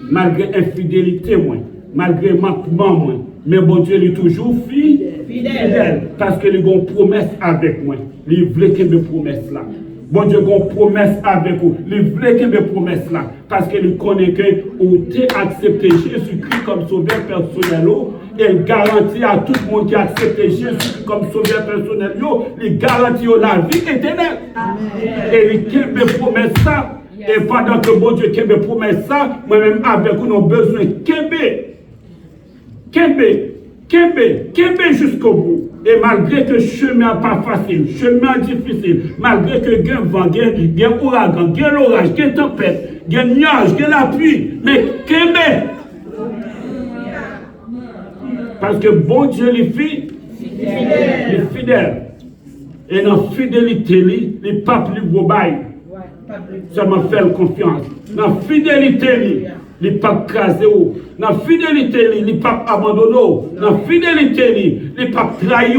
Malgré infidélité, moi, malgré manquement, moi. Mais bon Dieu, il est toujours fidèle. Parce qu'il a une promesse avec moi. Il voulait qu'il me promesse là. Bon Dieu, une promesse avec vous. Il voulait qu'il me promesse là. Parce qu'il connaît que vous avez accepté Jésus-Christ comme sauveur personnel. Et il garantit à tout le monde qui a accepté Jésus comme sauveur personnel. Il garantit la vie éternelle. Et il me promesse ça. Et pendant que bon Dieu me promet ça, moi-même avec nous, nous avons besoin de Kembe jusqu'au bout. Et malgré que le chemin n'est pas facile, le chemin est difficile, malgré que il y a vent, il y a ouragan, il y a l'orage, il y a tempête, il y a nuage, il y a la pluie, mais Kembe. Parce que bon Dieu, il est fidèle. Et dans la fidélité, il n'est pas plus beau bail. Seulement faire confiance. Dans la fidélité, il n'est pas crasé. Dans la fidélité, il n'est pas abandonné. Dans la fidélité, il n'est pas trahi.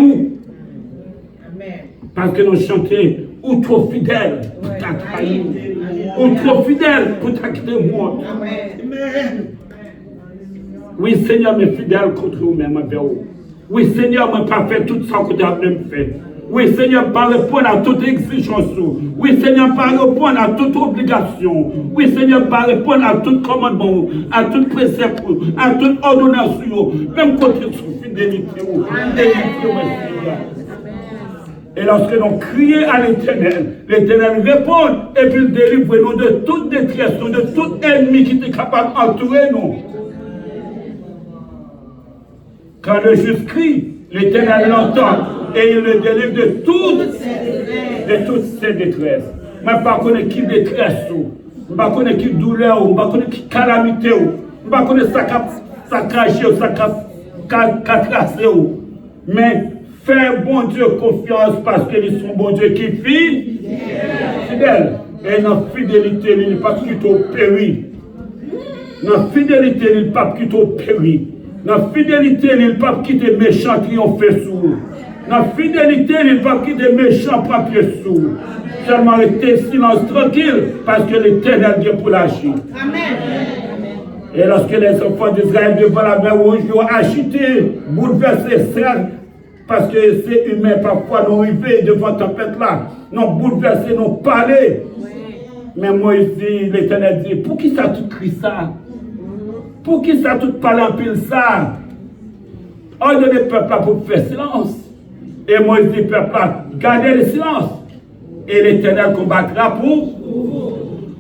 Parce que nous chantons, ou trop fidèle pour ta trahi. Ou trop fidèle pour ta quitter le monde. Oui, Seigneur, mais fidèle contre vous-même avec vous. Oui, Seigneur, mais pas fait tout ça que tu as même fait. Oui, Seigneur, pas répondre à toute exigence. Oui, Seigneur, pas répondre à toute obligation. Oui, Seigneur, pas répondre à tout commandement, à tout précepte, à toute ordonnance, même contre son fidélité. Et lorsque nous crions à l'Éternel, l'Éternel répond et puis délivre nous de toute détresse, de tout ennemi qui est capable d'entourer nous. Quand le juste crie, l'Éternel l'entend. Et il le délivre de toutes ses détresses. Je ne sais pas qui détresse, je ne sais pas qui douleur, je ne sais pas qui calamité, je ne sais pas ça caché, ça tracé. Mais faire bon Dieu confiance parce qu'ils sont bon Dieu qui est fidèle. Et dans la fidélité, il n'est pas plutôt péri. Dans la fidélité, il n'est pas plutôt péri. Dans la fidélité, il n'est pas quitter méchant qui ont fait sourd. Dans la fidélité, il n'est pas quitter méchant papier sourd. Seulement rester silence tranquille parce que l'Éternel Dieu pour l'agir. Et lorsque les enfants d'Israël devant la mer rouge, ils ont agité, bouleversé, parce que c'est humain parfois, nous arrivons devant la tempête là, nous bouleversé, nous parlé. Mais moi ici, l'Éternel dit, pour qui ça tout crie ça? Pour qui ça tout parle en pile ça? Ordonnez le peuple là pour faire silence. Et Moïse dit, peuple là, gardez le silence. Et l'Éternel combattra pour vous.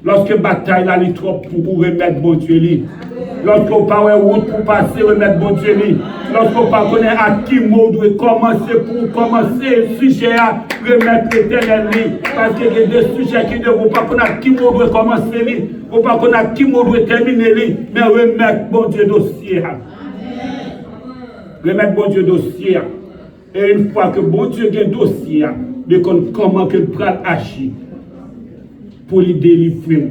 Lorsque bataille là, il est trop pour remettre bon Dieu li. Lorsqu'on parle route pour passer, remettre bon Dieu li. Lorsqu'on parle connaître à qui mot doit commencer pour commencer le sujet à remettre l'Éternel li. Parce qu'il y a des sujets qui ne vont pas connaître à qui mot doit commencer li. On ne va pas connaître à qui mot doit terminer li. Mais remettre bon Dieu dossier. Remettre bon Dieu dossier. Et une fois que bon Dieu a un dossier, de comment que le pral agit pour les délivrer.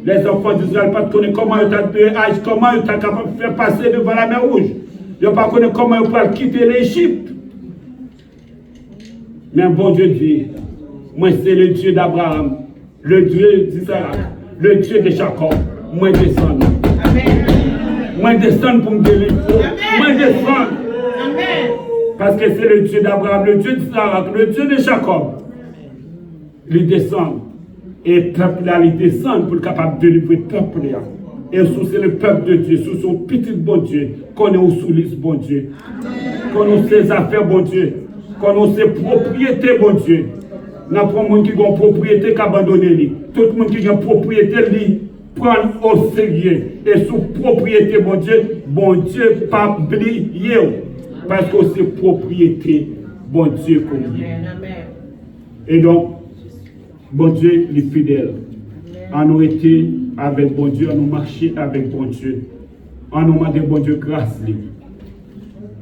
Les enfants d'Israël ne connaissent pas comment ils agissent, comment ils sont capables de faire passer devant la mer rouge. Ils ne connaissent pas comment ils peuvent quitter l'Égypte. Mais bon Dieu dit, moi c'est le Dieu d'Abraham, le Dieu d'Isaac, le Dieu de Jacob. Moi descends. Moi descends pour me délivrer. Moi descends. Parce que c'est le Dieu d'Abraham, le Dieu d'Isaac, le Dieu de Jacob. Il descend. Et le peuple là, il descend pour être capable de délivrer le peuple là. Et sous c'est le peuple de Dieu, sous son petit bon Dieu, qu'on est sous l'is bon Dieu. Qu'on a ses affaires bon Dieu. Qu'on a ses propriétés bon Dieu. Nous avons des gens qui ont propriété qui abandonné. Tout le monde qui a une propriété, lui, prend au sérieux. Et sous propriété bon Dieu, pas oublier. Parce que c'est propriété, bon Dieu comme lui. Et donc, bon Dieu, il est fidèle. On nous été avec bon Dieu, on nous marché avec bon Dieu. On nous demandé bon Dieu grâce,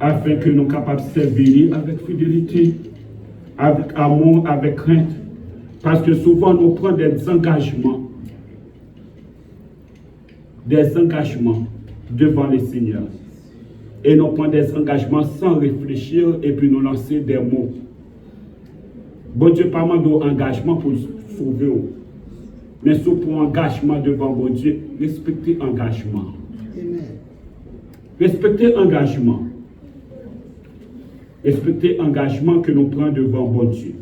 afin que nous soyons capables de servir avec fidélité, avec amour, avec crainte. Parce que souvent, nous prenons des engagements devant le Seigneur. Et nous prenons des engagements sans réfléchir et puis nous lancer des mots. Bon Dieu, pas mal d'engagement pour sauver. mais sous pour engagement devant mon Dieu, respectez engagement. Respectez engagement. Respectez engagement que nous prenons devant mon Dieu.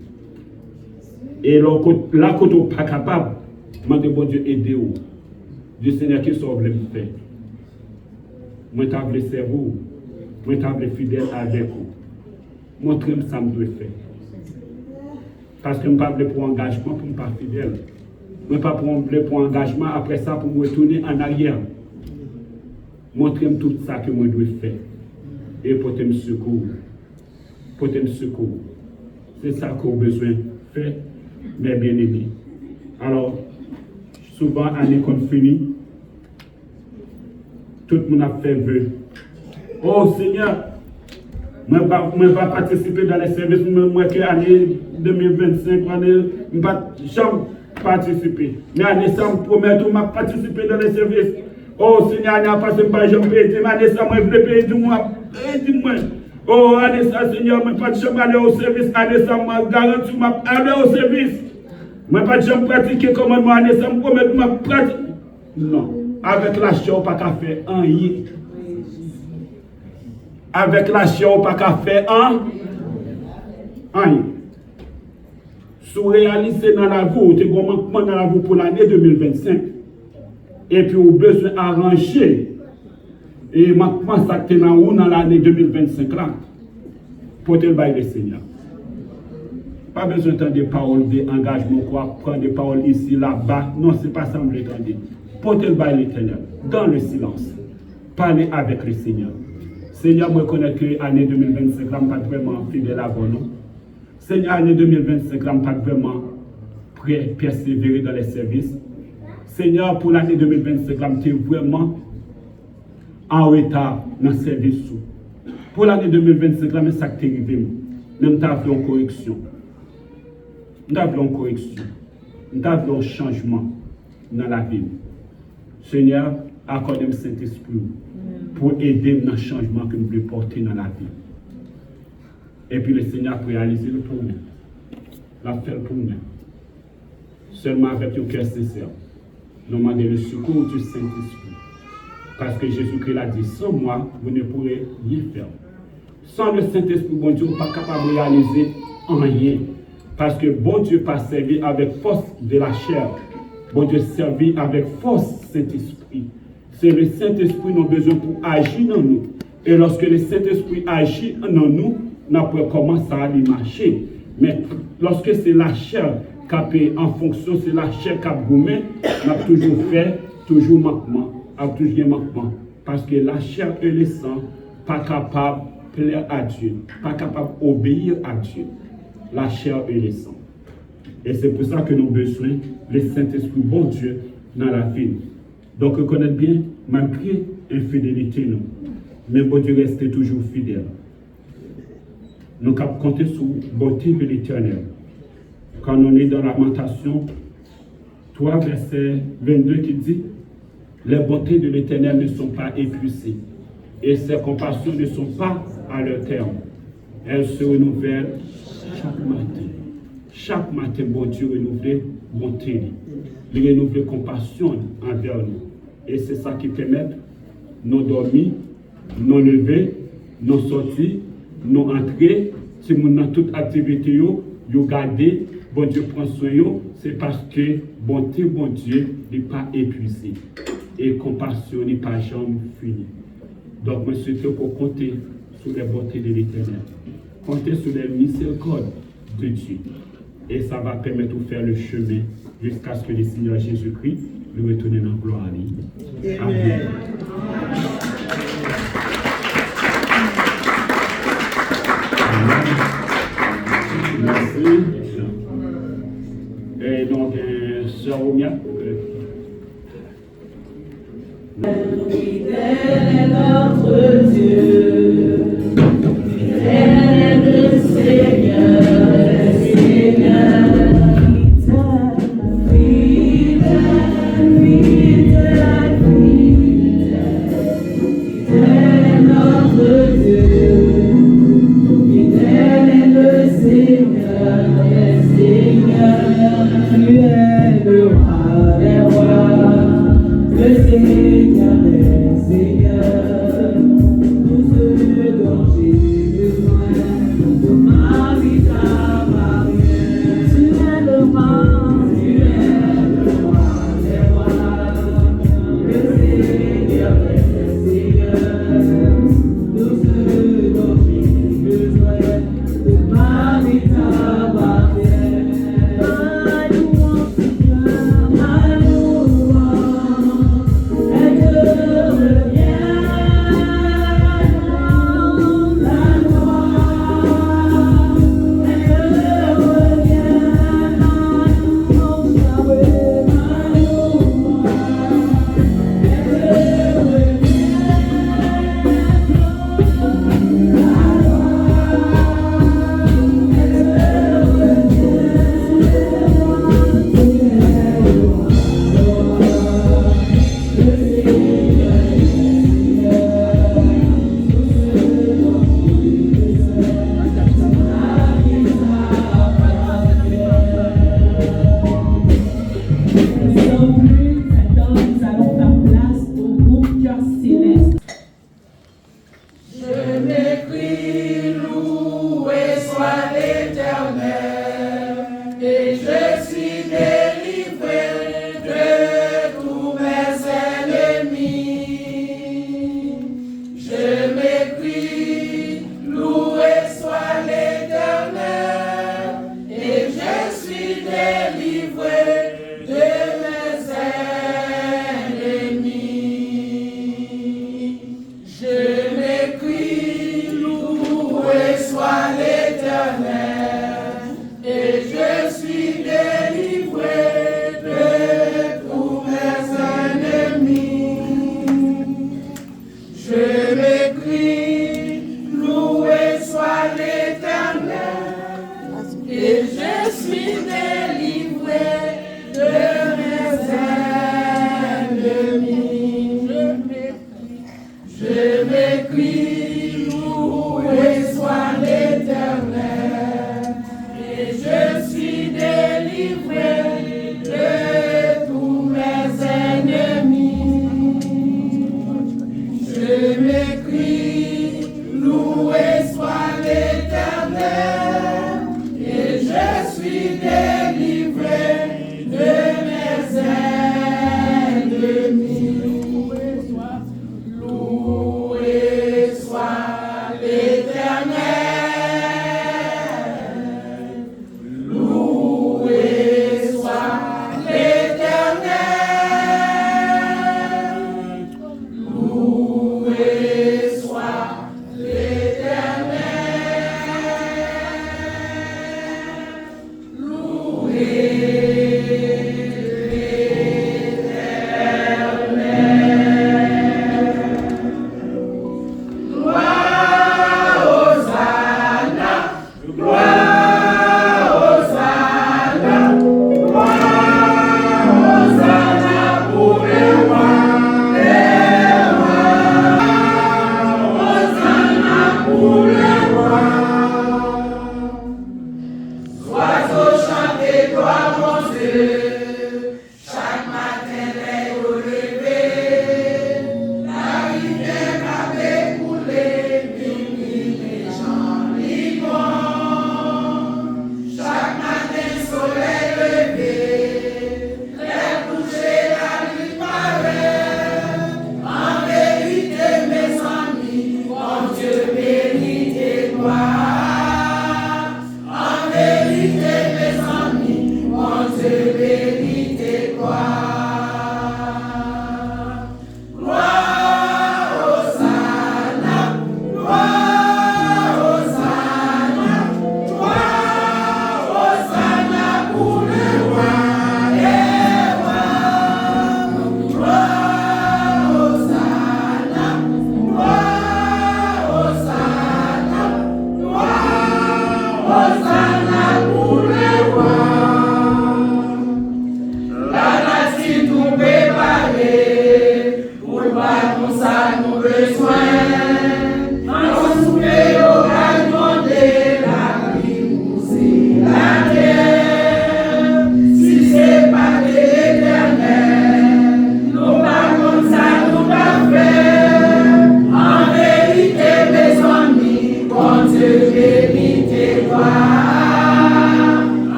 Et là, quand on n'est pas capable, demandez bon Dieu aidez-vous. Dieu Seigneur, qui sauve le faire. Moi, je veux servir vous. Moi, je veux fidèle avec vous. Montrez-moi ça que je dois faire. Parce que je ne veux pas pour engagement pour ne pas fidèle. Je ne veux pas pour engagement après ça pour me retourner en arrière. Montrez-moi tout ça que je dois faire. Et portez-moi secours. Portez-moi secours. C'est ça qu'on a besoin de faire, mes bien-aimés. Alors, souvent, à l'école finie, tout le monde a fait vœu. Oh Seigneur, je ne vais pas participer dans les services, moi que l'année 2025, je ne vais pas jamais participer. Mais l'année ça, je promets de participer dans les services. Oh Seigneur, je ne vais pas payer, mais l'année ça, je veux payer du mois. Oh, année ça, Seigneur, je ne vais pas jamais aller au service. Année ça, je garantis que je vais aller au service. Je ne vais pas jamais pratiquer commandement. Année ça, je promets de pratiquer. Non. Avec la chair, on ne peut pas faire rien. Avec la chair, on ne peut pas faire rien. Si vous réalisez dans la vie, vous avez un manquement dans la vie pour l'année 2025. Et puis, vous avez besoin d'arranger. Et manquement, ça est dans l'année 2025 là. Pour le bail des Seigneur. Pas besoin d'entendre des paroles d'engagement, quoi, prendre des paroles ici, là-bas. Non, ce n'est pas ça que je veux entendre. Portez le bail l'éternel, dans le silence. Parlez avec le Seigneur. Seigneur, moi, je connais que l'année 2025, je ne suis pas vraiment fidèle à vous, non? Seigneur, l'année 2025, je ne suis pas vraiment prêt à persévérer dans les services. Seigneur, pour l'année 2025, je suis vraiment en retard dans le service. Pour l'année 2025, je suis arrivé. Nous avons une correction. Nous avons une correction. Nous avons un changement dans la vie. Seigneur, accorde-moi le Saint-Esprit pour aider dans le changement que nous voulons porter dans la vie. Et puis le Seigneur peut réaliser le pour nous. La faire pour nous. Seulement avec un cœur sincère. Nous demandons le secours du Saint-Esprit. Parce que Jésus-Christ l'a dit, sans moi, vous ne pourrez rien faire. Sans le Saint-Esprit, bon Dieu, vous n'êtes pas capable de réaliser rien. Parce que bon Dieu pas servi avec force de la chair. Bon Dieu servi avec force Saint-Esprit. C'est le Saint-Esprit qui a besoin pour agir dans nous. Et lorsque le Saint-Esprit agit dans nous, nous pouvons commencer à aller marcher. Mais lorsque c'est la chair qui a en fonction, c'est la chair qui a gommé, on a toujours fait, toujours manquement, a toujours manquement. Parce que la chair et le sang, pas capable de plaire à Dieu, pas capable d'obéir à Dieu. La chair et le sang. Et c'est pour ça que nous avons besoin du Saint-Esprit, bon Dieu, dans la vie. Donc, reconnaître bien, malgré l'infidélité, nous, mais bon Dieu reste toujours fidèle. Nous pouvons compter sur la bonté de l'Éternel. Quand on est dans la Lamentation 3, verset 22, qui dit les bontés de l'Éternel ne sont pas épuisées et ses compassions ne sont pas à leur terme. Elles se renouvellent chaque matin. Chaque matin, bon Dieu renouvelle bonté, il renouvelle compassion envers nous. Et c'est ça qui permet nous dormir, nous lever, nous sortir, nous entrer. Si nous avons toute activité, nous garder, bon Dieu prend soin, c'est parce que bonté, bon Dieu, n'est pas épuisé. Et compassion n'est pas jamais finie. Donc, je souhaite pour compter sur les bontés de l'Éternel. Compter sur les miséricordes de Dieu. Et ça va permettre de faire le chemin jusqu'à ce que le Seigneur Jésus-Christ nous retourne dans la gloire. Amen. Merci. Et donc, Sœur Omia. Fidèle est notre Dieu, fidèle est le Seigneur. Tu es le roi.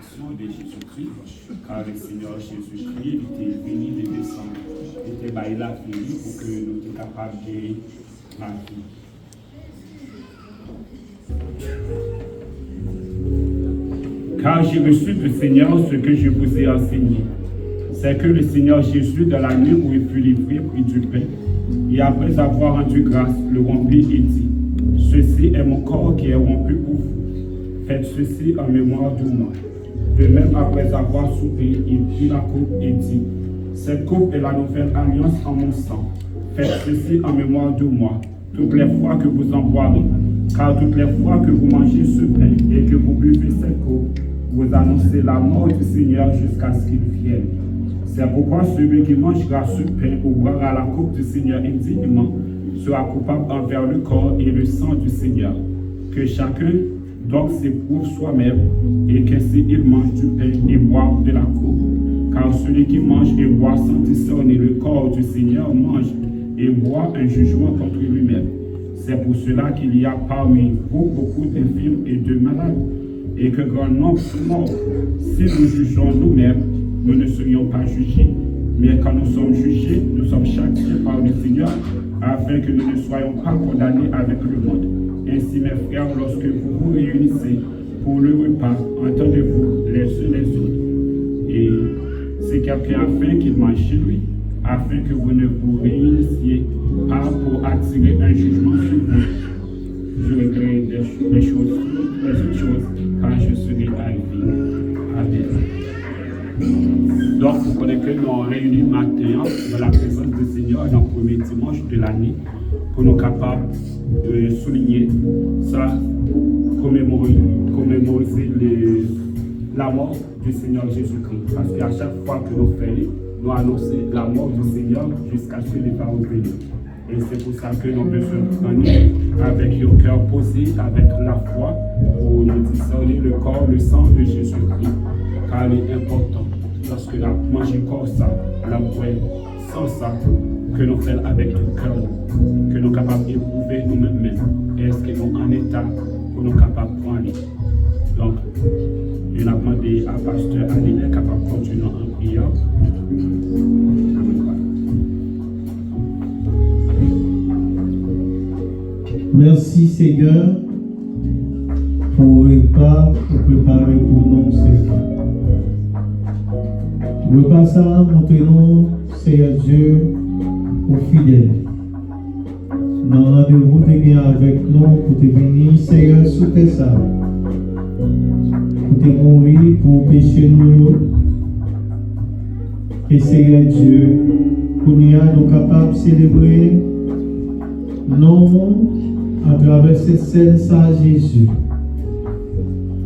l'incarnation de Jésus-Christ, car le Seigneur Jésus-Christ était venu de descendre, était baillé la vie pour que nous soyons capables de la vie. Car j'ai reçu du Seigneur ce que je vous ai enseigné. C'est que le Seigneur Jésus, dans la nuit où il fut livré, prit du pain, et après avoir rendu grâce, le rompit et dit, « Ceci est mon corps qui est rompu pour vous. Faites ceci en mémoire de moi. » De même, après avoir soupé, il prit la coupe et dit, « Cette coupe est la nouvelle alliance en mon sang. Faites ceci en mémoire de moi, toutes les fois que vous en boirez. Car toutes les fois que vous mangez ce pain et que vous buvez cette coupe, vous annoncez la mort du Seigneur jusqu'à ce qu'il vienne. C'est pourquoi celui qui mangera ce pain ou boira la coupe du Seigneur indignement sera coupable envers le corps et le sang du Seigneur. Que chacun donc s'éprouve soi-même et qu'ainsi il mange du pain et boive de la coupe. Car celui qui mange et boit sans discerner le corps du Seigneur mange et boit un jugement contre lui-même. C'est pour cela qu'il y a parmi vous beaucoup d'infirmes et de malades, et que grand nombre sont morts. Si nous jugeons nous-mêmes, nous ne serions pas jugés. Mais quand nous sommes jugés, nous sommes châtiés par le Seigneur, afin que nous ne soyons pas condamnés avec le monde. Ainsi, mes frères, lorsque vous vous réunissez pour le repas, entendez-vous les uns les autres. Et si quelqu'un a faim, qu'il mange chez lui, afin que vous ne vous réunissiez pas pour attirer un jugement sur vous. Je regrette les choses, les autres choses, quand je serai arrivé. Amen. Donc, vous connaissez que nous réunis maintenant dans la présence du Seigneur dans le premier dimanche de l'année pour nous capables de souligner ça, commémorer la mort du Seigneur Jésus-Christ. Parce qu'à chaque fois que nous faisons, nous annonçons la mort du Seigneur jusqu'à ce qu'il va revenir. Et c'est pour ça que nous devons prendre avec le cœur posé, avec la foi, pour nous discerner le corps, le sang de Jésus-Christ. Car il est important, lorsque nous mangeons corps ça, la boire sans ça, que nous faisons avec le cœur, que nous sommes capables d'éprouver nous-mêmes. Est-ce que nous sommes en état pour nous capables de prendre? Donc, je vais demander à Pasteur Aline capable de continuer en prière. Merci Seigneur pour le repas préparé pour nous, Seigneur. Le repas ça, montrez-nous, Seigneur Dieu, aux fidèles. Dans le rendez-vous de guerre avec nous pour te venir, Seigneur, souper ça. Pour te mourir, pour pécher nous. Et Seigneur Dieu, pour nous capables de célébrer non à travers ces scènes ça Jésus.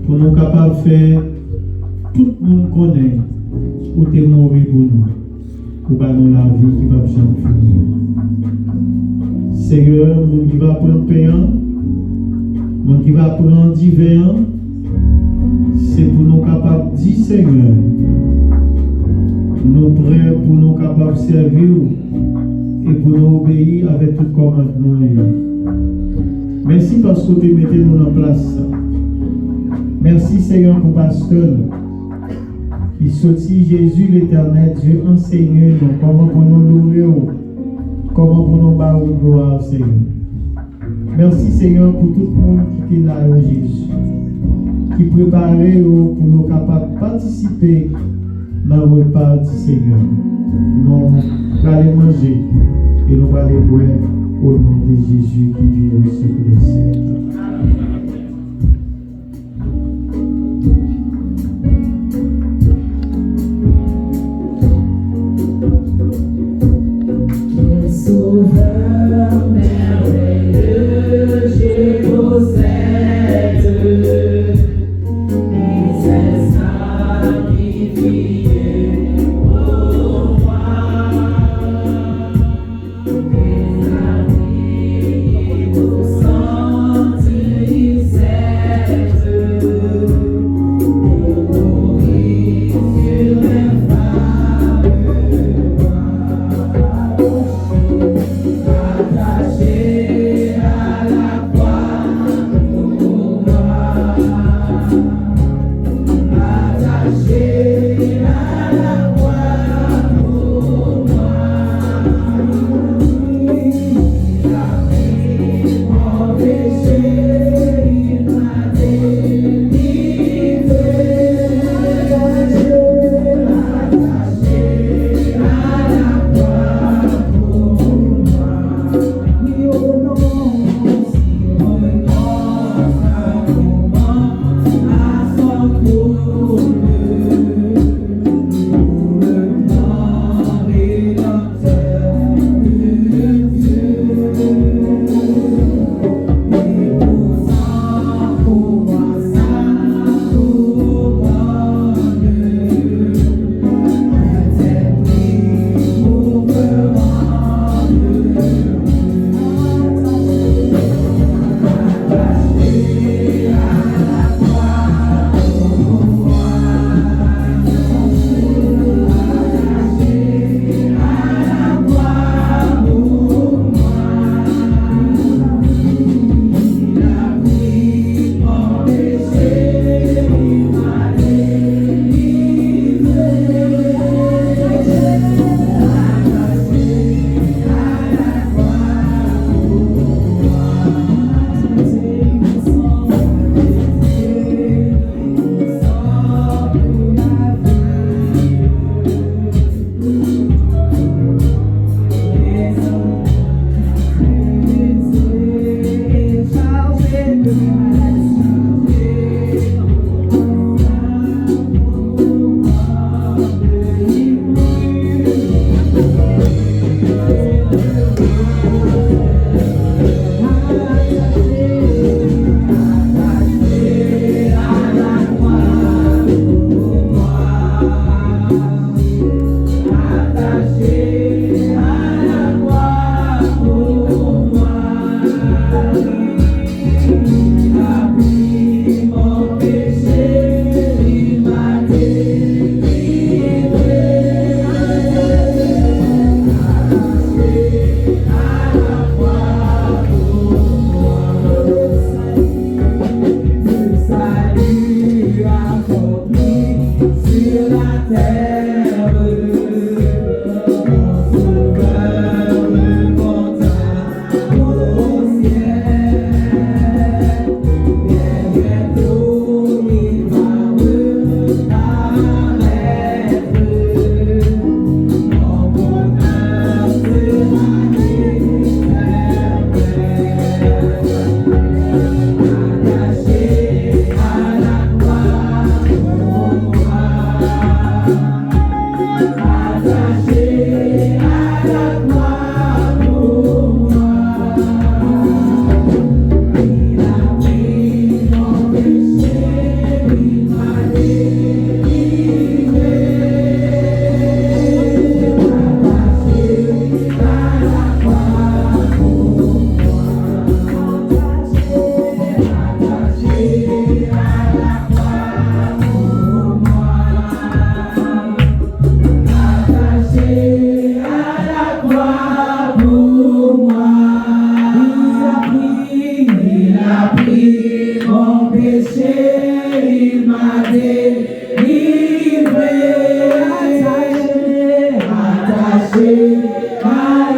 Pour nous capables de faire tout le monde connaît où tu es mort pour nous. Pour nous la vie qui va jamais finir. Seigneur, mon qui va prendre payant, mon qui va prendre divin, c'est pour nous capables de dire Seigneur, nous prêts pour nous capables de servir et pour nous obéir avec tout commandement. Merci parce que tu mettez nous en place. Merci Seigneur pour pasteur qui sortit Jésus l'éternel Dieu enseigné donc comment pour nous louer, comment pour nous battre gloire Seigneur. Merci Seigneur pour tout le monde qui était là Jésus, qui préparait pour nous capables de participer dans le repas du Seigneur. Nous allons manger et nous allons boire au nom de Jésus qui vit au siècle des siècles. Sauveur merveilleux, je vous aide, et c'est sacrifié pour moi, mes amis, vous sont salut accompli sur la terre. Mon sauveur remonta au ciel. Bientôt il va reparaître. Mon bonheur sera attaché à la croix pour moi. Attaché à la croix pour moi. Il a pris mon péché, il m'a délivré. Attaché à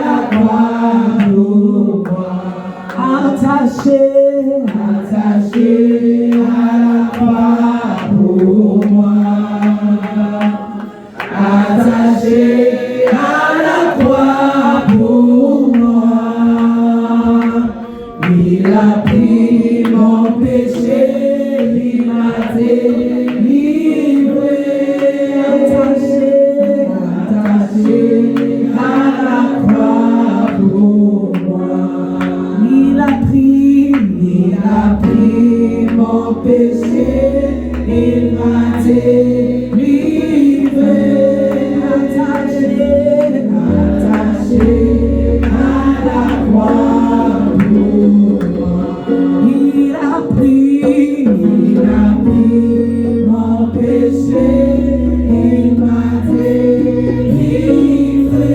la croix pour moi. Attaché à la croix pour moi. Attaché à la croix pour moi. Il a pris mon péché, il m'a délivré. Attaché à la croix pour moi. Attaché à la croix pour moi. Attaché à la croix pour moi. Il a pris mon péché, il m'a délivré. Attaché à la croix pour moi. Il a pris mon péché, il m'a délivré. Attaché à la croix pour moi. Il a pris mon péché, il m'a délivré.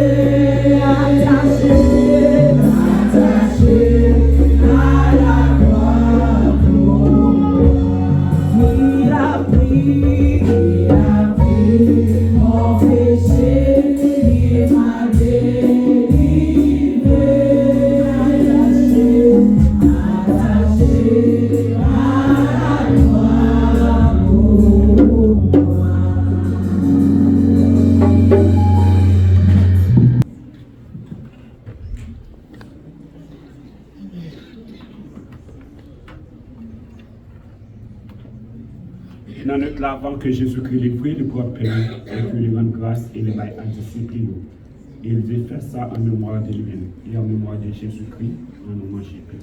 Attaché à la croix pour moi. Il a pris mon péché, il m'a délivré. Attaché à la croix pour moi. Dans notre avant que Jésus-Christ les prie, le propre Père, et que lui rende grâce et les baille à discipline. Il dit faire ça en mémoire de lui-même et en mémoire de Jésus-Christ, en nous manger Père.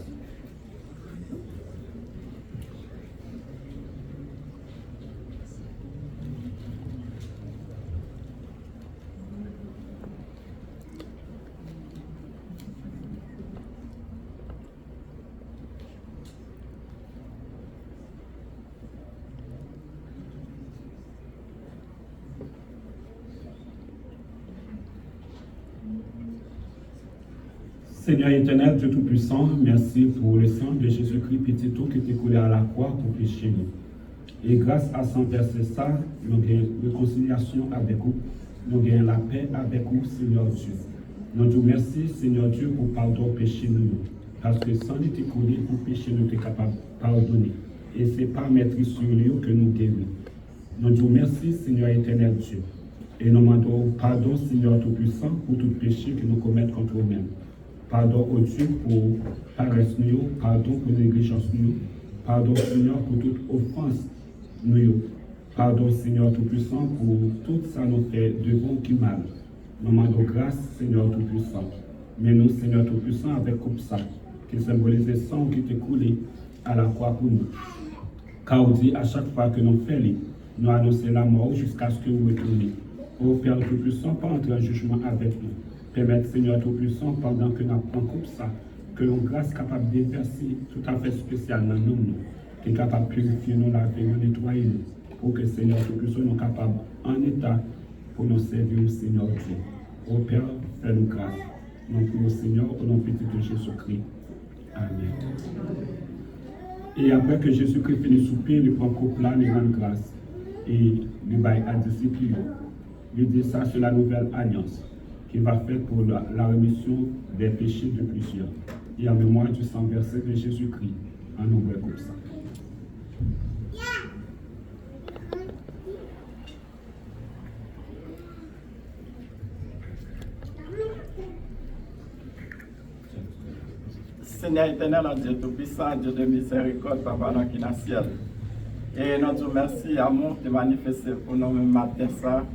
Seigneur éternel, Dieu Tout-Puissant, merci pour le sang de Jésus-Christ, petit tout qui était coulé à la croix pour pécher nous. Et grâce à son ça, nous avons réconciliation avec vous, nous avons la paix avec vous, Seigneur Dieu. Nous te merci, Seigneur Dieu, pour pardon péché nous. Parce que sans était coulé pour pécher nous, tu es capable de pardonner. Et ce n'est pas mettre sur lui que nous guérissons. Nous te merci, Seigneur éternel Dieu. Et nous demandons pardon, Seigneur Tout-Puissant, pour tout péché que nous commettons contre nous-mêmes. Pardon au Dieu pour paresse nous, pardon pour négligence nous, pardon Seigneur pour toute offense nous, pardon Seigneur Tout-Puissant pour tout ça nous fait de bon qui mal. Nous demandons grâce Seigneur Tout-Puissant. Mais nous Seigneur Tout-Puissant avec comme ça, qui symbolise le sang qui est coulé à la croix pour nous. Car on dit à chaque fois que nous faisons, nous annonçons la mort jusqu'à ce que vous retourniez. Ô Père Tout-Puissant, pas entrer en jugement avec nous. Permettre, Seigneur Tout-Puissant, pendant que nous prenons comme ça, que l'on grâce capable de verser tout à fait spécial dans nous, qui est capable de purifier nous, laver nous, nettoyer nous, pour que Seigneur Tout-Puissant nous capable en état pour nous servir au Seigneur Dieu. Ô Père, fais-nous grâce. Nous prions Seigneur au nom petit de Jésus-Christ. Amen. Et après que Jésus-Christ finit souper, il prend coupe là, il rend grâce. Et il va à disciples. Il dit ça, c'est la nouvelle alliance qui va faire pour la rémission des péchés de plusieurs. Et en mémoire du sang versé de Jésus-Christ, en nombre comme ça. Seigneur éternel, Dieu tout-puissant, Dieu de miséricorde, Papa dans qui est dans le ciel. Et nous te merci, amour, de manifester pour nous même matin ça.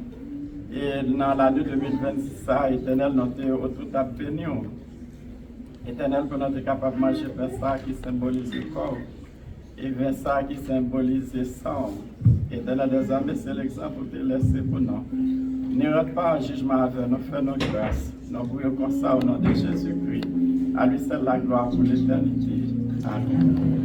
Et dans l'année 2026, ça, éternel, nous te tout à béni. Éternel, pour nous être capable de manger vers ça qui symbolise le corps. Et vers ça qui symbolise le sang. Éternel, des amis, c'est l'exemple pour te laisser pour nous. Ne rentre pas en jugement avec nous, fais nos grâces. Nous prions comme ça au nom de Jésus-Christ. À lui seul la gloire pour l'éternité. Amen.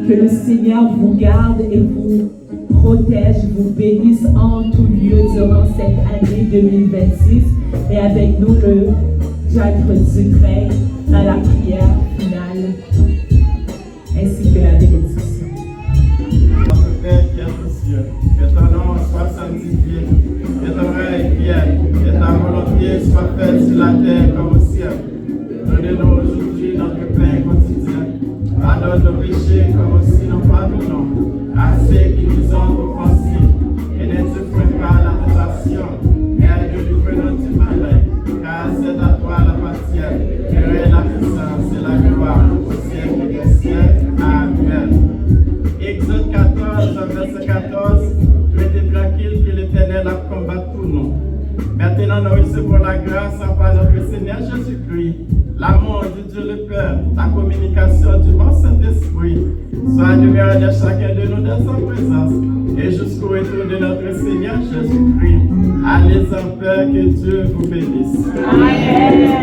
Que le Seigneur vous garde et vous protège, vous bénisse en tout lieu durant cette année 2026 et avec nous le diacre Ducret dans la prière finale ainsi que la bénédiction. Notre Père qui est aux cieux, que ton nom soit sanctifié, que ton règne vienne, que ta volonté soit faite sur la terre comme au ciel. quotidien. Pardonne nos péchés comme aussi nous pardonnons à ceux qui nous ont offensés. Et ne te freine pas à la tentation, mais délivre-nous du malin, car c'est à toi la patience, la puissance et la gloire au siècle des siècles. Amen. Exode 14, verset 14, restez tranquille que l'Éternel a combattu pour nous. Maintenant, nous recevons la grâce par notre Seigneur Jésus-Christ, l'amour de Dieu le Père, la communication du bon Saint-Esprit, soit demeurée de chacun de nous dans sa présence et jusqu'au retour de notre Seigneur Jésus-Christ. Allez en paix, que Dieu vous bénisse. Amen.